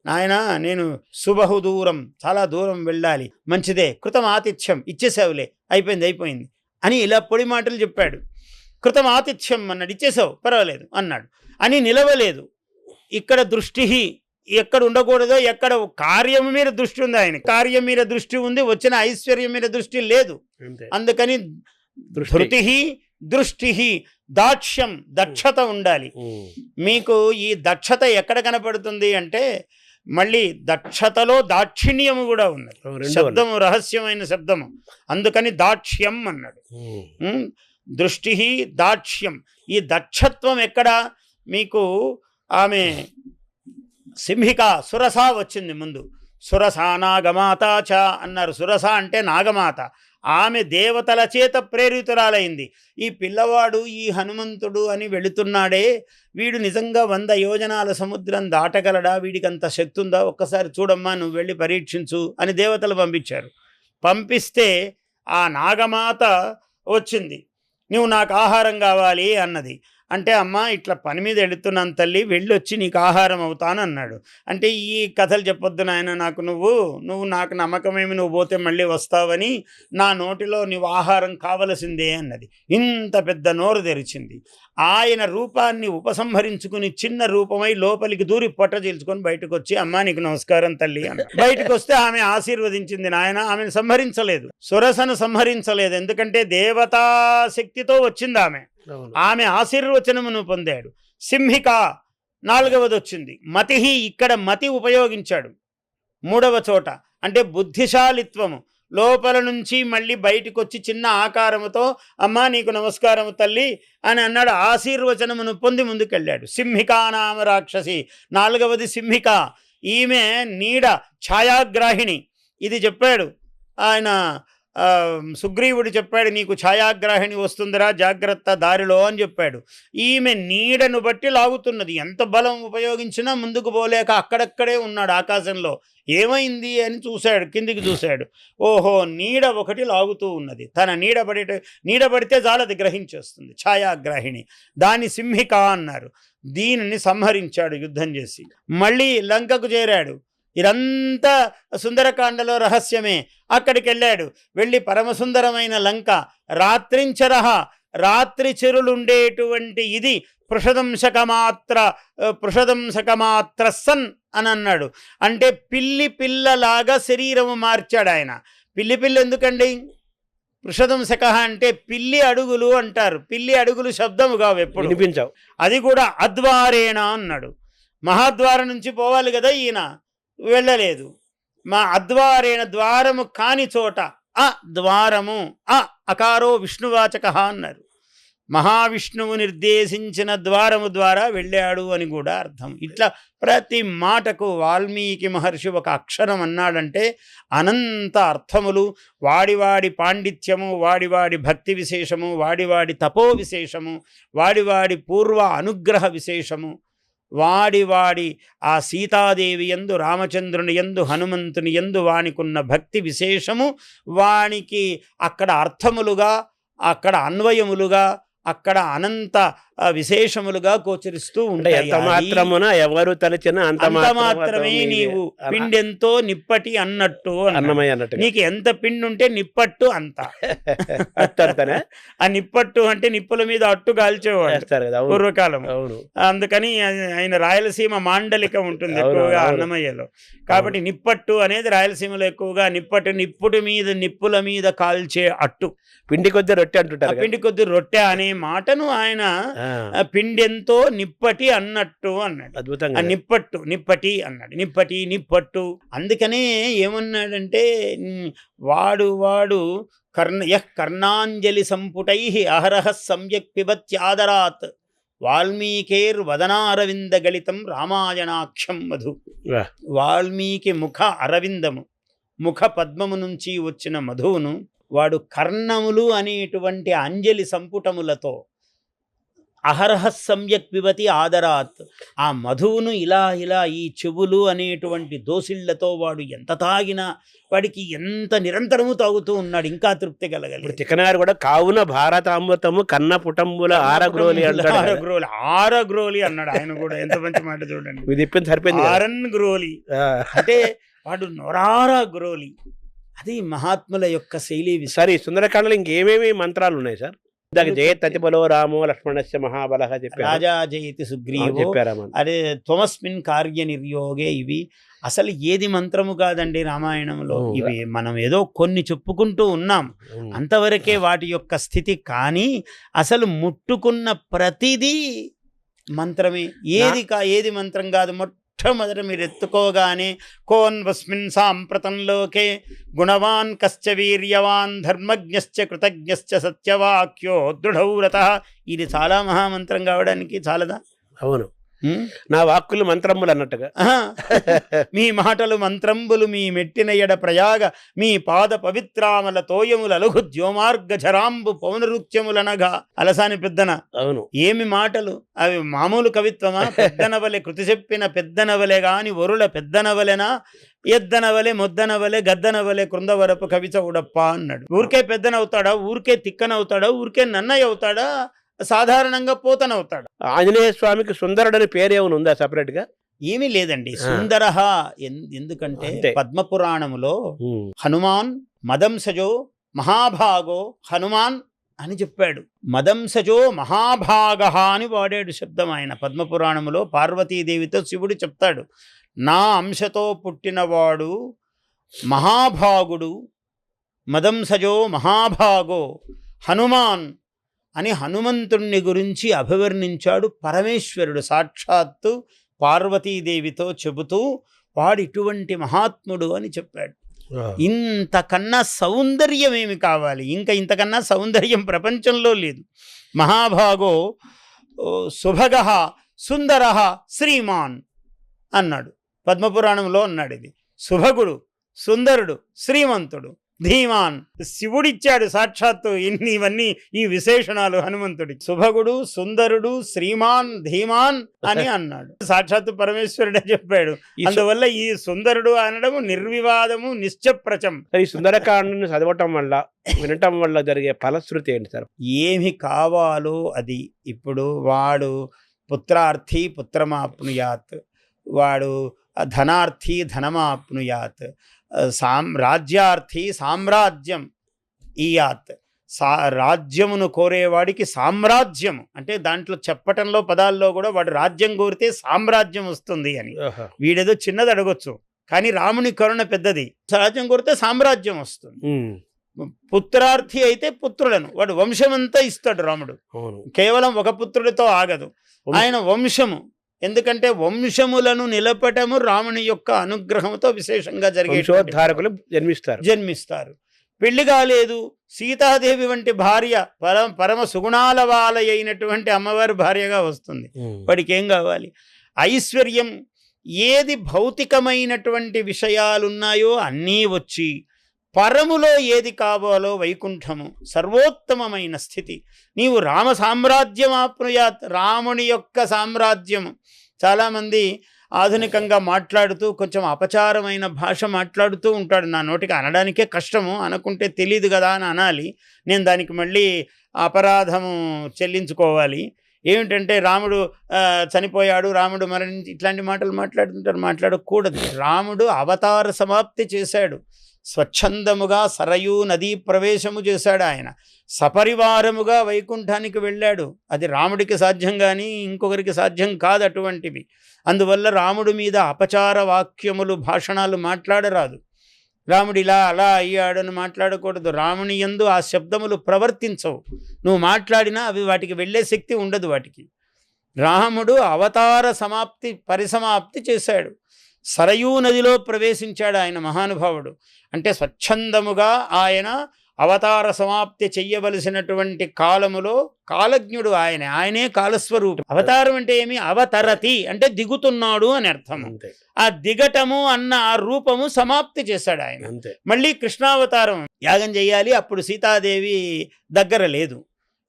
నాయన, నేను సుబహు దూరం, చాలా దూరం వెళ్ళాలి. మంచిదే, కృతం ఆతిథ్యం, ఇచ్చేసావులే, అయిపోయింది అని ఇలా పొడి మాటలు చెప్పాడు. కృతం ఆతిథ్యం అన్నాడు, ఇచ్చేసావు పర్వాలేదు అన్నాడు అని నిలవలేదు. ఇక్కడ దృష్టి ఎక్కడ ఉండకూడదో, ఎక్కడ కార్యం మీద దృష్టి ఉంది. ఆయన కార్యం మీద దృష్టి ఉంది, వచ్చిన ఐశ్వర్యం మీద దృష్టి లేదు. అందుకని ధృతి దృష్టి దాక్ష్యం, దక్షత ఉండాలి. మీకు ఈ దక్షత ఎక్కడ కనపడుతుంది అంటే మళ్ళీ దక్షతలో దాక్షిణ్యము కూడా ఉన్నది. రెండు శబ్దము రహస్యమైన శబ్దము, అందుకని దాక్ష్యం అన్నాడు. దృష్టి దాక్ష్యం. ఈ దక్షత్వం ఎక్కడ మీకు ఆమె సింహిక సురస వచ్చింది ముందు. సురస నాగమాత చ అన్నారు. సురస అంటే నాగమాత. ఆమె దేవతల చేత ప్రేరితురాలైంది. ఈ పిల్లవాడు ఈ హనుమంతుడు అని వెళుతున్నాడే, వీడు నిజంగా 100 యోజనాల సముద్రం దాటగలడా, వీడికి అంత శక్తి ఉందా, ఒక్కసారి చూడమ్మా, నువ్వు వెళ్ళి పరీక్షించు అని దేవతలు పంపించారు. పంపిస్తే ఆ నాగమాత వచ్చింది. నువ్వు నాకు ఆహారం కావాలి అన్నది. అంటే అమ్మ ఇట్లా పని మీద వెళుతున్నాను తల్లి, వెళ్ళొచ్చి నీకు ఆహారం అవుతానన్నాడు. అంటే ఈ కథలు చెప్పొద్దు నాయన, నాకు నువ్వు నాకు నమ్మకమేమి, నువ్వు పోతే మళ్ళీ వస్తావని, నా నోటిలో నువ్వు ఆహారం కావలసిందే అన్నది. ఇంత పెద్ద నోరు తెరిచింది. ఆయన రూపాన్ని ఉపసంహరించుకుని చిన్న రూపమై లోపలికి దూరి పొట్ట చీల్చుకొని బయటకు వచ్చి, అమ్మా నీకు నమస్కారం తల్లి అన్న. బయటకు వస్తే ఆమె ఆశీర్వదించింది. నాయన ఆమెను సంహరించలేదు, సురసను సంహరించలేదు, ఎందుకంటే దేవతా శక్తితో వచ్చింది ఆమె. ఆమె ఆశీర్వచనమును పొందాడు. సింహిక 4వది వచ్చింది. మతిహి, ఇక్కడ మతి ఉపయోగించాడు 3వ చోట. అంటే బుద్ధిశాలిత్వము. లోపల నుంచి మళ్ళీ బయటకు వచ్చి చిన్న ఆకారముతో అమ్మా నీకు నమస్కారము తల్లి అని అన్నాడు. ఆశీర్వచనమును పొంది ముందుకెళ్ళాడు. సింహికా నామ రాక్షసి. 4వది సింహిక. ఈమె నీడ, ఛాయాగ్రాహిణి. ఇది చెప్పాడు ఆయన, సుగ్రీవుడు చెప్పాడు, నీకు ఛాయాగ్రాహిణి వస్తుందిరా, జాగ్రత్త దారిలో అని చెప్పాడు. ఈమె నీడను బట్టి లాగుతున్నది. ఎంత బలం ఉపయోగించినా ముందుకు పోలేక అక్కడక్కడే ఉన్నాడు ఆకాశంలో. ఏమైంది అని చూశాడు, కిందికి చూశాడు. ఓహో, నీడ ఒకటి లాగుతూ ఉన్నది. తన నీడ పడితే చాలది గ్రహించేస్తుంది. ఛాయాగ్రాహిణి. దాని సింహిక అన్నారు. దీనిని సంహరించాడు యుద్ధం చేసి. మళ్ళీ లంకకు చేరాడు. ఇదంతా సుందరకాండలో రహస్యమే. అక్కడికి వెళ్ళాడు. వెళ్ళి పరమసుందరమైన లంక, రాత్రించరహ, రాత్రి చెరులుండేటువంటి ఇది పృషదంశకమాత్ర సన్ అని అన్నాడు. అంటే పిల్లలాగా శరీరము మార్చాడు ఆయన. పిల్ల ఎందుకండి? పృషదంశక అంటే పిల్లి అడుగులు అంటారు. పిల్లి అడుగులు శబ్దము కావు, ఎప్పుడు వినిపించావు. అది కూడా అద్వారేణ అన్నాడు. మహాద్వారం నుంచి పోవాలి కదా ఈయన, వెళ్ళలేదు. మా అద్వారేణ, ద్వారము కాని చోట, ద్వారము అకారో విష్ణువాచక అన్నారు. మహావిష్ణువు నిర్దేశించిన ద్వారము ద్వారా వెళ్ళాడు అని కూడా అర్థం. ఇట్లా ప్రతి మాటకు వాల్మీకి మహర్షి ఒక అక్షరం అన్నాడంటే అనంత అర్థములు. వాడివాడి పాండిత్యము, వాడివాడి భక్తి విశేషము, వాడివాడి తపో విశేషము, వాడివాడి పూర్వ అనుగ్రహ విశేషము, వాడి ఆ సీతాదేవి యందు, రామచంద్రుని యందు, హనుమంతుని యందు వానికున్న భక్తి విశేషము, వానికి అక్కడ అర్థములుగా, అక్కడ అన్వయములుగా, అక్కడ అనంత విశేషములుగా గోచరిస్తూ ఉంటాయి. ఎంత మాత్రమున ఎవరు తలచిన అంత మాత్రమే నీవు, పిండెంతో నిప్పటి అన్నట్టు అన్నమయ్య అన్నట్టు. నీకు ఎంత పిండి ఉంటే నిప్పట్టు అంత. ఆ నిప్పట్టు అంటే నిప్పుల మీద అట్టు కాల్చేవాడు పూర్వకాలం. అందుకని ఆయన రాయలసీమ మాండలికం ఉంటుంది ఎక్కువగా అన్నమయ్యలో. కాబట్టి నిప్పట్టు అనేది రాయలసీమలో ఎక్కువగా నిప్పుటి మీద, నిప్పుల మీద కాల్చే అట్టు. పిండి కొద్ది రొట్టె అంటుంటారు. పిండి కొద్ది రొట్టె అనే మాటను ఆయన పిండెంతో నిప్పటి అన్నట్టు అన్నాడు. అద్భుతంగా నిప్పటి అన్నాడు. నిప్పట్టు. అందుకనే ఏమన్నాడంటే వాడు కర్ణాంజలి సంపుటై అహరహ సమ్యక్ పిబత్యాదరాత్ వాల్మీకేర్ వదనారవింద గళితం రామాయణాఖ్యం మధు. వాల్మీకి ముఖ అరవిందము, ముఖ పద్మము నుంచి వచ్చిన మధువును వాడు కర్ణములు అనేటువంటి అంజలి సంపుటములతో అహరహ సమ్యక్ పిబతి ఆదరాత్, ఆ మధువును ఇలా ఈ చెవులు అనేటువంటి దోసిళ్లతో వాడు ఎంత తాగినా వాడికి ఎంత నిరంతరము తాగుతూ ఉన్నాడు, ఇంకా తృప్తి కలగలేదు. తిక్కనారు కూడా కావున భారతామృతము కన్న పుటంబుల ఆరగ్రోలి అన్నాడు ఆయన కూడా. ఎంత మంచి మాట చూడండి. సరిపోయింది. ఆరన్ గ్రోలి అంటే వాడు నొరారా గ్రోలి. అది మహాత్ముల యొక్క శైలి. సరే, సుందరకాండలో ఇంకేమేమి మంత్రాలు ఉన్నాయి సార్? జయతి బలో రామో లక్ష్మణస్య మహాబల చెప్పారు. రాజా జయతి సుగ్రీవో చెప్పారు. అదే త్వమస్మిన్ కార్య నిర్యోగే. ఇవి అసలు ఏది మంత్రము కాదండి రామాయణంలో. ఇవి మనం ఏదో కొన్ని చెప్పుకుంటూ ఉన్నాం, అంతవరకే వాటి యొక్క స్థితి. కానీ అసలు ముట్టుకున్న ప్రతిదీ మంత్రమే. ఏది మంత్రం కాదు. మొట్టమొదట మీరు ఎత్తుకోగానే కోన్వస్మిన్ సాంప్రతంలోకే గుణవాన్ కశ్చ వీర్యవాన్ ధర్మజ్ఞశ్చ కృతజ్ఞశ్చ సత్యవాక్యో దృఢవ్రతః. ఇది చాలా మహామంత్రం కావడానికి చాలదా? అవును, నా వాక్కులు మంత్రములు అన్నట్టుగా. మీ మాటలు మంత్రంబులు, మీ మెట్టిన ఎడ ప్రయాగ, మీ పాద పవిత్రామల తోయముల అలుగు ద్యోమార్గ ఝరాంబు పౌనరుత్యములనగా. అలసాని పెద్దన. అవును, ఏమి మాటలు అవి! మామూలు కవిత్వమా? పెద్దనవలె కృతి చెప్పిన పెద్దనవలె గాని ఒరుల పెద్దనవలెనా, ఎద్దనవలె మొద్దనవలె గద్దనవలె కృందవరపు కవిత ఉడప్ప అన్నాడు. ఊరికే పెద్దనవుతాడా? ఊరికే తిక్కనవుతాడా? ఊరికే నన్నయ్య అవుతాడా? సాధారణంగా పోతనవుతాడు. ఆంజనేయ స్వామికి సుందరుడని పేరేమైనా ఉందా సపరేట్ గా? ఏమీ లేదండి. సుందరః ఎందుకంటే పద్మపురాణములో హనుమాన్ మదంసజో మహాభాగో హనుమాన్ అని చెప్పాడు. మదంసజో మహాభాగ అని వాడాడు శబ్దం ఆయన పద్మపురాణములో. పార్వతీదేవితో శివుడు చెప్తాడు, నా అంశతో పుట్టినవాడు మహాభాగుడు, మదంసజో మహాభాగో హనుమాన్ అని హనుమంతుణ్ణి గురించి అభివర్ణించాడు పరమేశ్వరుడు సాక్షాత్తు పార్వతీదేవితో చెబుతూ. వాడు ఇటువంటి మహాత్ముడు అని చెప్పాడు. ఇంతకన్నా సౌందర్యం ఏమి కావాలి? ఇంకా ఇంతకన్నా సౌందర్యం ప్రపంచంలో లేదు. మహాభాగో సుభగః సుందరః శ్రీమాన్ అన్నాడు పద్మపురాణంలో అన్నాడు. ఇది సుభగుడు, సుందరుడు, శ్రీమంతుడు, ధీమాన్. శివుడిచ్చాడు సాక్షాత్తు ఇవన్నీ, ఈ విశేషణాలు హనుమంతుడికి. సుభగుడు, సుందరుడు, శ్రీమాన్, ధీమాన్ అని అన్నాడు. సాక్షాత్తు పరమేశ్వరుడే చెప్పాడు. అందువల్ల ఈ సుందరుడు అనడము నిర్వివాదము, నిశ్చప్రచం. ఈ సుందరకాండను చదవటం వల్ల, వినటం వల్ల జరిగే ఫలశ్రుతి ఏంటి సార్? ఏమి కావాలో అది. ఇప్పుడు వాడు పుత్రార్థి పుత్రమాప్నుయాత్, వాడు ధనార్థి ధనమాప్నుయాత్, రాజ్యార్థి సామ్రాజ్యం ఇయాత్. రాజ్యమును కోరేవాడికి సామ్రాజ్యం అంటే దాంట్లో చెప్పటంలో పదాల్లో కూడా వాడు రాజ్యం కోరితే సామ్రాజ్యం వస్తుంది అని. వీడేదో చిన్నది అడగొచ్చు, కానీ రాముని కరుణ పెద్దది. రాజ్యం కోరితే సామ్రాజ్యం వస్తుంది. పుత్రార్థి అయితే పుత్రులను, వాడు వంశమంతా ఇస్తాడు రాముడు. కేవలం ఒక పుత్రుడితో ఆగదు, ఆయన వంశము. ఎందుకంటే వంశములను నిలపటము రాముని యొక్క అనుగ్రహంతో విశేషంగా జరిగే జన్మిస్తారు. పెళ్లి కాలేదు, సీతాదేవి వంటి భార్య పరమ సుగుణాల అయినటువంటి అమ్మవారి భార్యగా వస్తుంది. వాడికి ఏం కావాలి? ఐశ్వర్యం. ఏది భౌతికమైనటువంటి విషయాలున్నాయో అన్నీ వచ్చి, పరములో ఏది కావాలో వైకుంఠము, సర్వోత్తమమైన స్థితి. నీవు రామ సామ్రాజ్యమాప్నుయాత్, రాముని యొక్క సామ్రాజ్యము. చాలామంది ఆధునికంగా మాట్లాడుతూ కొంచెం అపచారమైన భాష మాట్లాడుతూ ఉంటాడు. నా నోటికి అనడానికే కష్టము, అనుకుంటే తెలియదు కదా అని అనాలి. నేను దానికి మళ్ళీ అపరాధము చెల్లించుకోవాలి. ఏమిటంటే రాముడు చనిపోయాడు, రాముడు మరణించి, ఇట్లాంటి మాటలు మాట్లాడుతుంటారు. మాట్లాడకూడదు. రాముడు అవతార సమాప్తి చేశాడు. స్వచ్ఛందముగా సరయూ నదీ ప్రవేశము చేశాడు. ఆయన సపరివారముగా వైకుంఠానికి వెళ్ళాడు. అది రాముడికి సాధ్యం కానీ ఇంకొకరికి సాధ్యం కాదు అటువంటివి. అందువల్ల రాముడి మీద అపచార వాక్యములు, భాషణాలు మాట్లాడరాదు. రాముడు ఇలా అలా అయ్యాడని మాట్లాడకూడదు. రాముని యందు ఆ శబ్దములు ప్రవర్తించవు. నువ్వు మాట్లాడినా అవి వాటికి వెళ్ళే శక్తి ఉండదు వాటికి. రాముడు అవతార సమాప్తి పరిసమాప్తి చేశాడు. సరయూ నదిలో ప్రవేశించాడు ఆయన మహానుభావుడు. అంటే స్వచ్ఛందముగా ఆయన అవతార సమాప్తి చెయ్యవలసినటువంటి కాలములో కాలజ్ఞుడు ఆయనే కాలస్వరూపం. అవతారం అంటే ఏమి? అవతరతి అంటే దిగుతున్నాడు అని అర్థము. ఆ దిగటము అన్న ఆ రూపము సమాప్తి చేశాడు ఆయన. మళ్ళీ కృష్ణావతారం యాగం చేయాలి. అప్పుడు సీతాదేవి దగ్గర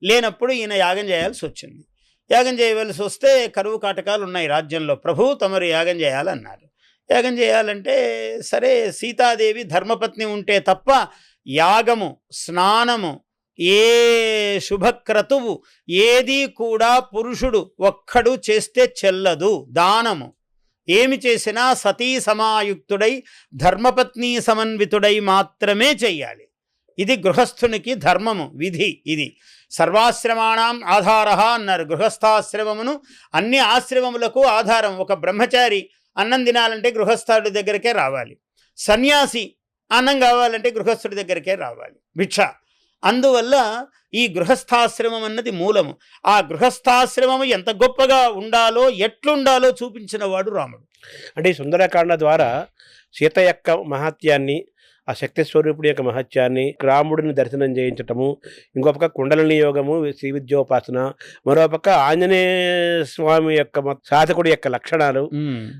లేనప్పుడు ఈయన యాగం చేయాల్సి వచ్చింది. యాగం చేయవలసి వస్తే కరువు కాటకాలు ఉన్నాయి రాజ్యంలో. ప్రభు తమరు యాగం చేయాలన్నారు. యాగం చేయాలంటే సరే, సీతాదేవి ధర్మపత్ని ఉంటే తప్ప యాగము, స్నానము, ఏ శుభక్రతువు ఏది కూడా పురుషుడు ఒక్కడు చేస్తే చెల్లదు. దానము ఏమి చేసినా సతీ సమాయుక్తుడై ధర్మపత్ని సమన్వితుడై మాత్రమే చెయ్యాలి. ఇది గృహస్థునికి ధర్మము, విధి. ఇది సర్వాశ్రమాణం ఆధార అన్నారు. గృహస్థాశ్రమమును అన్ని ఆశ్రమములకు ఆధారం. ఒక బ్రహ్మచారి అన్నం తినాలంటే గృహస్థుడి దగ్గరికే రావాలి. సన్యాసి అన్నం కావాలంటే గృహస్థుడి దగ్గరికే రావాలి, భిక్ష. అందువల్ల ఈ గృహస్థాశ్రమం అన్నది మూలము. ఆ గృహస్థాశ్రమము ఎంత గొప్పగా ఉండాలో, ఎట్లుండాలో చూపించిన వాడు రాముడు. అంటే ఈ సుందరకాండ ద్వారా సీత యొక్క మహత్యాన్ని, ఆ శక్తి స్వరూపుడి యొక్క మహత్యాన్ని, రాముడిని దర్శనం చేయించటము, ఇంకో పక్క కుండలిని యోగము, శ్రీ విద్యోపాసన, మరో పక్క ఆంజనేయ స్వామి యొక్క సాధకుడి యొక్క లక్షణాలు,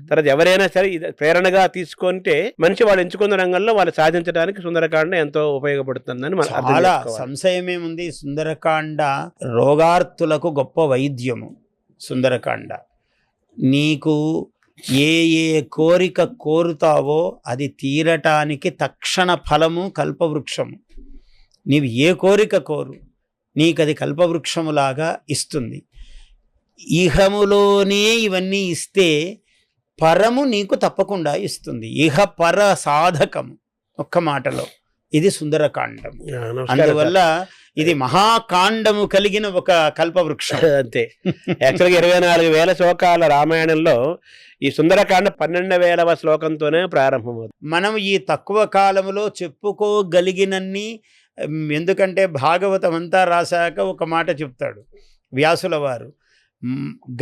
తర్వాత ఎవరైనా సరే ఇది ప్రేరణగా తీసుకుంటే మనిషి వాళ్ళు ఎంచుకున్న రంగంలో వాళ్ళు సాధించడానికి సుందరకాండ ఎంతో ఉపయోగపడుతుందని మనం అర్థం చాలా చేసుకోవాలి. సంశయమేముంది. సుందరకాండ రోగార్తులకు గొప్ప వైద్యము. సుందరకాండ నీకు ఏ ఏ కోరిక కోరుతావో అది తీరటానికి తక్షణ ఫలము కల్పవృక్షము. నీవు ఏ కోరిక కోరు నీకు అది కల్పవృక్షములాగా ఇస్తుంది. ఇహములోనే ఇవన్నీ ఇస్తే పరము నీకు తప్పకుండా ఇస్తుంది. ఇహ పర సాధకము. ఒక్క మాటలో ఇది సుందరకాండం. అందువల్ల ఇది మహాకాండము కలిగిన ఒక కల్పవృక్షం. అంతే. యాక్చువల్గా 24,000 శ్లోకాల రామాయణంలో ఈ సుందరకాండ 12,000వ శ్లోకంతోనే ప్రారంభమవుతుంది. మనం ఈ తక్కువ కాలంలో చెప్పుకోగలిగినన్ని, ఎందుకంటే భాగవతం అంతా రాశాక ఒక మాట చెప్తాడు వ్యాసుల వారు,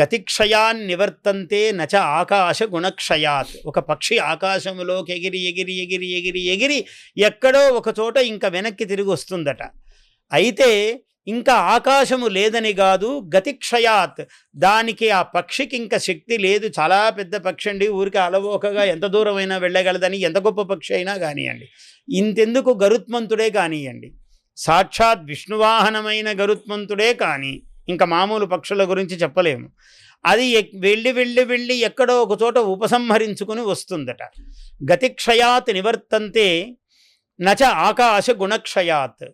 గతిక్షయాన్ నివర్తంతే నచ ఆకాశ గుణక్షయాత్. ఒక పక్షి ఆకాశములోకి ఎగిరి ఎగిరి ఎగిరి ఎగిరి ఎగిరి ఎక్కడో ఒక చోట ఇంకా వెనక్కి తిరిగి వస్తుందట. అయితే ఇంకా ఆకాశము లేదని కాదు, గతిక్షయాత్, దానికి ఆ పక్షికి ఇంకా శక్తి లేదు. చాలా పెద్ద పక్షి అండి, ఊరికి అలవోకగా ఎంత దూరమైనా వెళ్ళగలదని, ఎంత గొప్ప పక్షి అయినా కానివ్వండి. ఇంతెందుకు గరుత్మంతుడే కానివ్వండి, సాక్షాత్ విష్ణువాహనమైన గరుత్మంతుడే కానీ ఇంకా మామూలు పక్షుల గురించి చెప్పలేము. అది వెళ్ళి వెళ్ళి వెళ్ళి ఎక్కడో ఒక చోట ఉపసంహరించుకుని వస్తుందట. గతిక్షయాత్ నివర్తంతే నచ ఆకాశ గుణక్షయాత్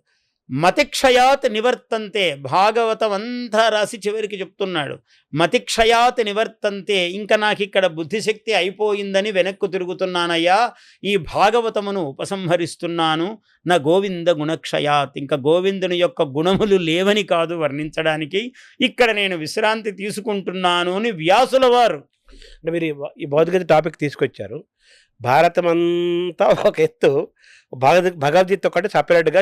మతిక్షయాత్ నివర్తంతే. భాగవతం అంతా రాసి చివరికి చెప్తున్నాడు, మతిక్షయాత్ నివర్తంతే. ఇంకా నాకు ఇక్కడ బుద్ధిశక్తి అయిపోయిందని వెనక్కు తిరుగుతున్నానయ్యా, ఈ భాగవతమును ఉపసంహరిస్తున్నాను. నా గోవింద గుణక్షయాత్, ఇంకా గోవిందుని యొక్క గుణములు లేవని కాదు వర్ణించడానికి, ఇక్కడ నేను విశ్రాంతి తీసుకుంటున్నాను అని వ్యాసుల వారు. అంటే మీరు ఈ భౌతికత టాపిక్ తీసుకొచ్చారు. భారతం అంతా ఒక ఎత్తు, భగవద్గీత ఒకటి సపరేట్గా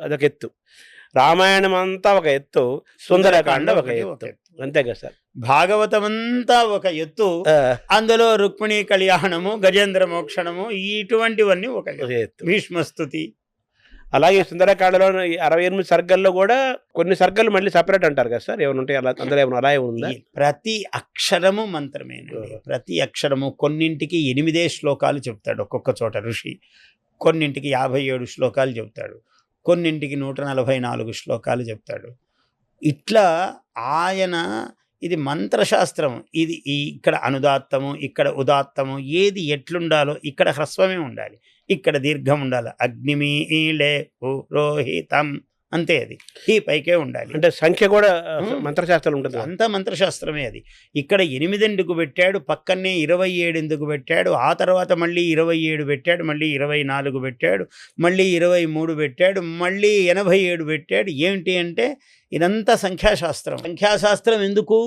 అదొక ఎత్తు, రామాయణం అంతా ఒక ఎత్తు, సుందరకాండ ఒక ఎత్తు. అంతే కదా సార్. భాగవతం అంతా ఒక ఎత్తు, అందులో రుక్మిణీ కళ్యాణము, గజేంద్ర మోక్షణము, ఇటువంటివన్నీ ఒక ఎత్తు, భీష్మస్తుతి. అలాగే సుందరకాండలో 68 సర్గల్లో కూడా కొన్ని సర్గలు మళ్ళీ సపరేట్ అంటారు కదా సార్, ఏమైనా ఉంటాయి అలా, అందులో ఏమైనా అలా ఉందా? ప్రతి అక్షరము మంత్రమేనండి. ప్రతి అక్షరము. కొన్నింటికి 8 శ్లోకాలు చెప్తాడు ఒక్కొక్క చోట ఋషి, కొన్నింటికి 57 శ్లోకాలు చెప్తాడు, కొన్నింటికి 144 శ్లోకాలు చెప్తాడు. ఇట్లా ఆయన, ఇది మంత్రశాస్త్రం. ఇది ఇక్కడ అనుదాత్తము, ఇక్కడ ఉదాత్తము, ఏది ఎట్లుండాలో, ఇక్కడ హ్రస్వమే ఉండాలి, ఇక్కడ దీర్ఘం ఉండాలి. అగ్నిమీలే పురోహితం, అంతే. అది ఈ పైకే ఉండాలి. అంటే సంఖ్య కూడా మంత్రశాస్త్రం ఉంటుంది, అంతా మంత్రశాస్త్రమే. అది ఇక్కడ 8 ఎందుకు పెట్టాడు, పక్కనే 27 ఎందుకు పెట్టాడు, ఆ తర్వాత మళ్ళీ 27 పెట్టాడు, మళ్ళీ 24 పెట్టాడు, మళ్ళీ 23 పెట్టాడు, మళ్ళీ 87 పెట్టాడు. ఏమిటి అంటే ఇదంతా సంఖ్యాశాస్త్రం. సంఖ్యాశాస్త్రం ఎందుకు?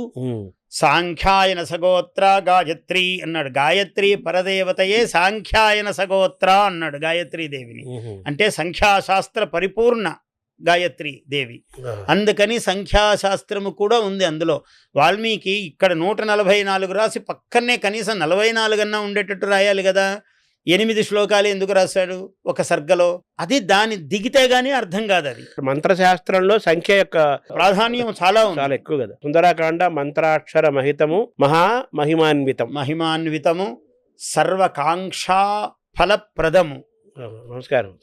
సాంఖ్యాయన సగోత్ర గాయత్రి అన్నాడు. గాయత్రి పరదేవతయే సాంఖ్యాయన సగోత్ర అన్నాడు గాయత్రీదేవిని. అంటే సంఖ్యాశాస్త్ర పరిపూర్ణ గాయత్రి దేవి. అందుకని సంఖ్యాశాస్త్రము కూడా ఉంది అందులో. వాల్మీకి ఇక్కడ 144 రాసి పక్కనే కనీసం 44 అన్నా ఉండేటట్టు రాయాలి కదా. 8 శ్లోకాలు ఎందుకు రాశాడు ఒక సర్గలో? అది దాని దిగితే గానీ అర్థం కాదు. అది మంత్రశాస్త్రంలో సంఖ్య యొక్క ప్రాధాన్యం చాలా ఎక్కువ కదా. సుందరకాండ మంత్రాక్షర మహితము, మహిమాన్వితము, సర్వకాంక్షా ఫలప్రదము. నమస్కారం.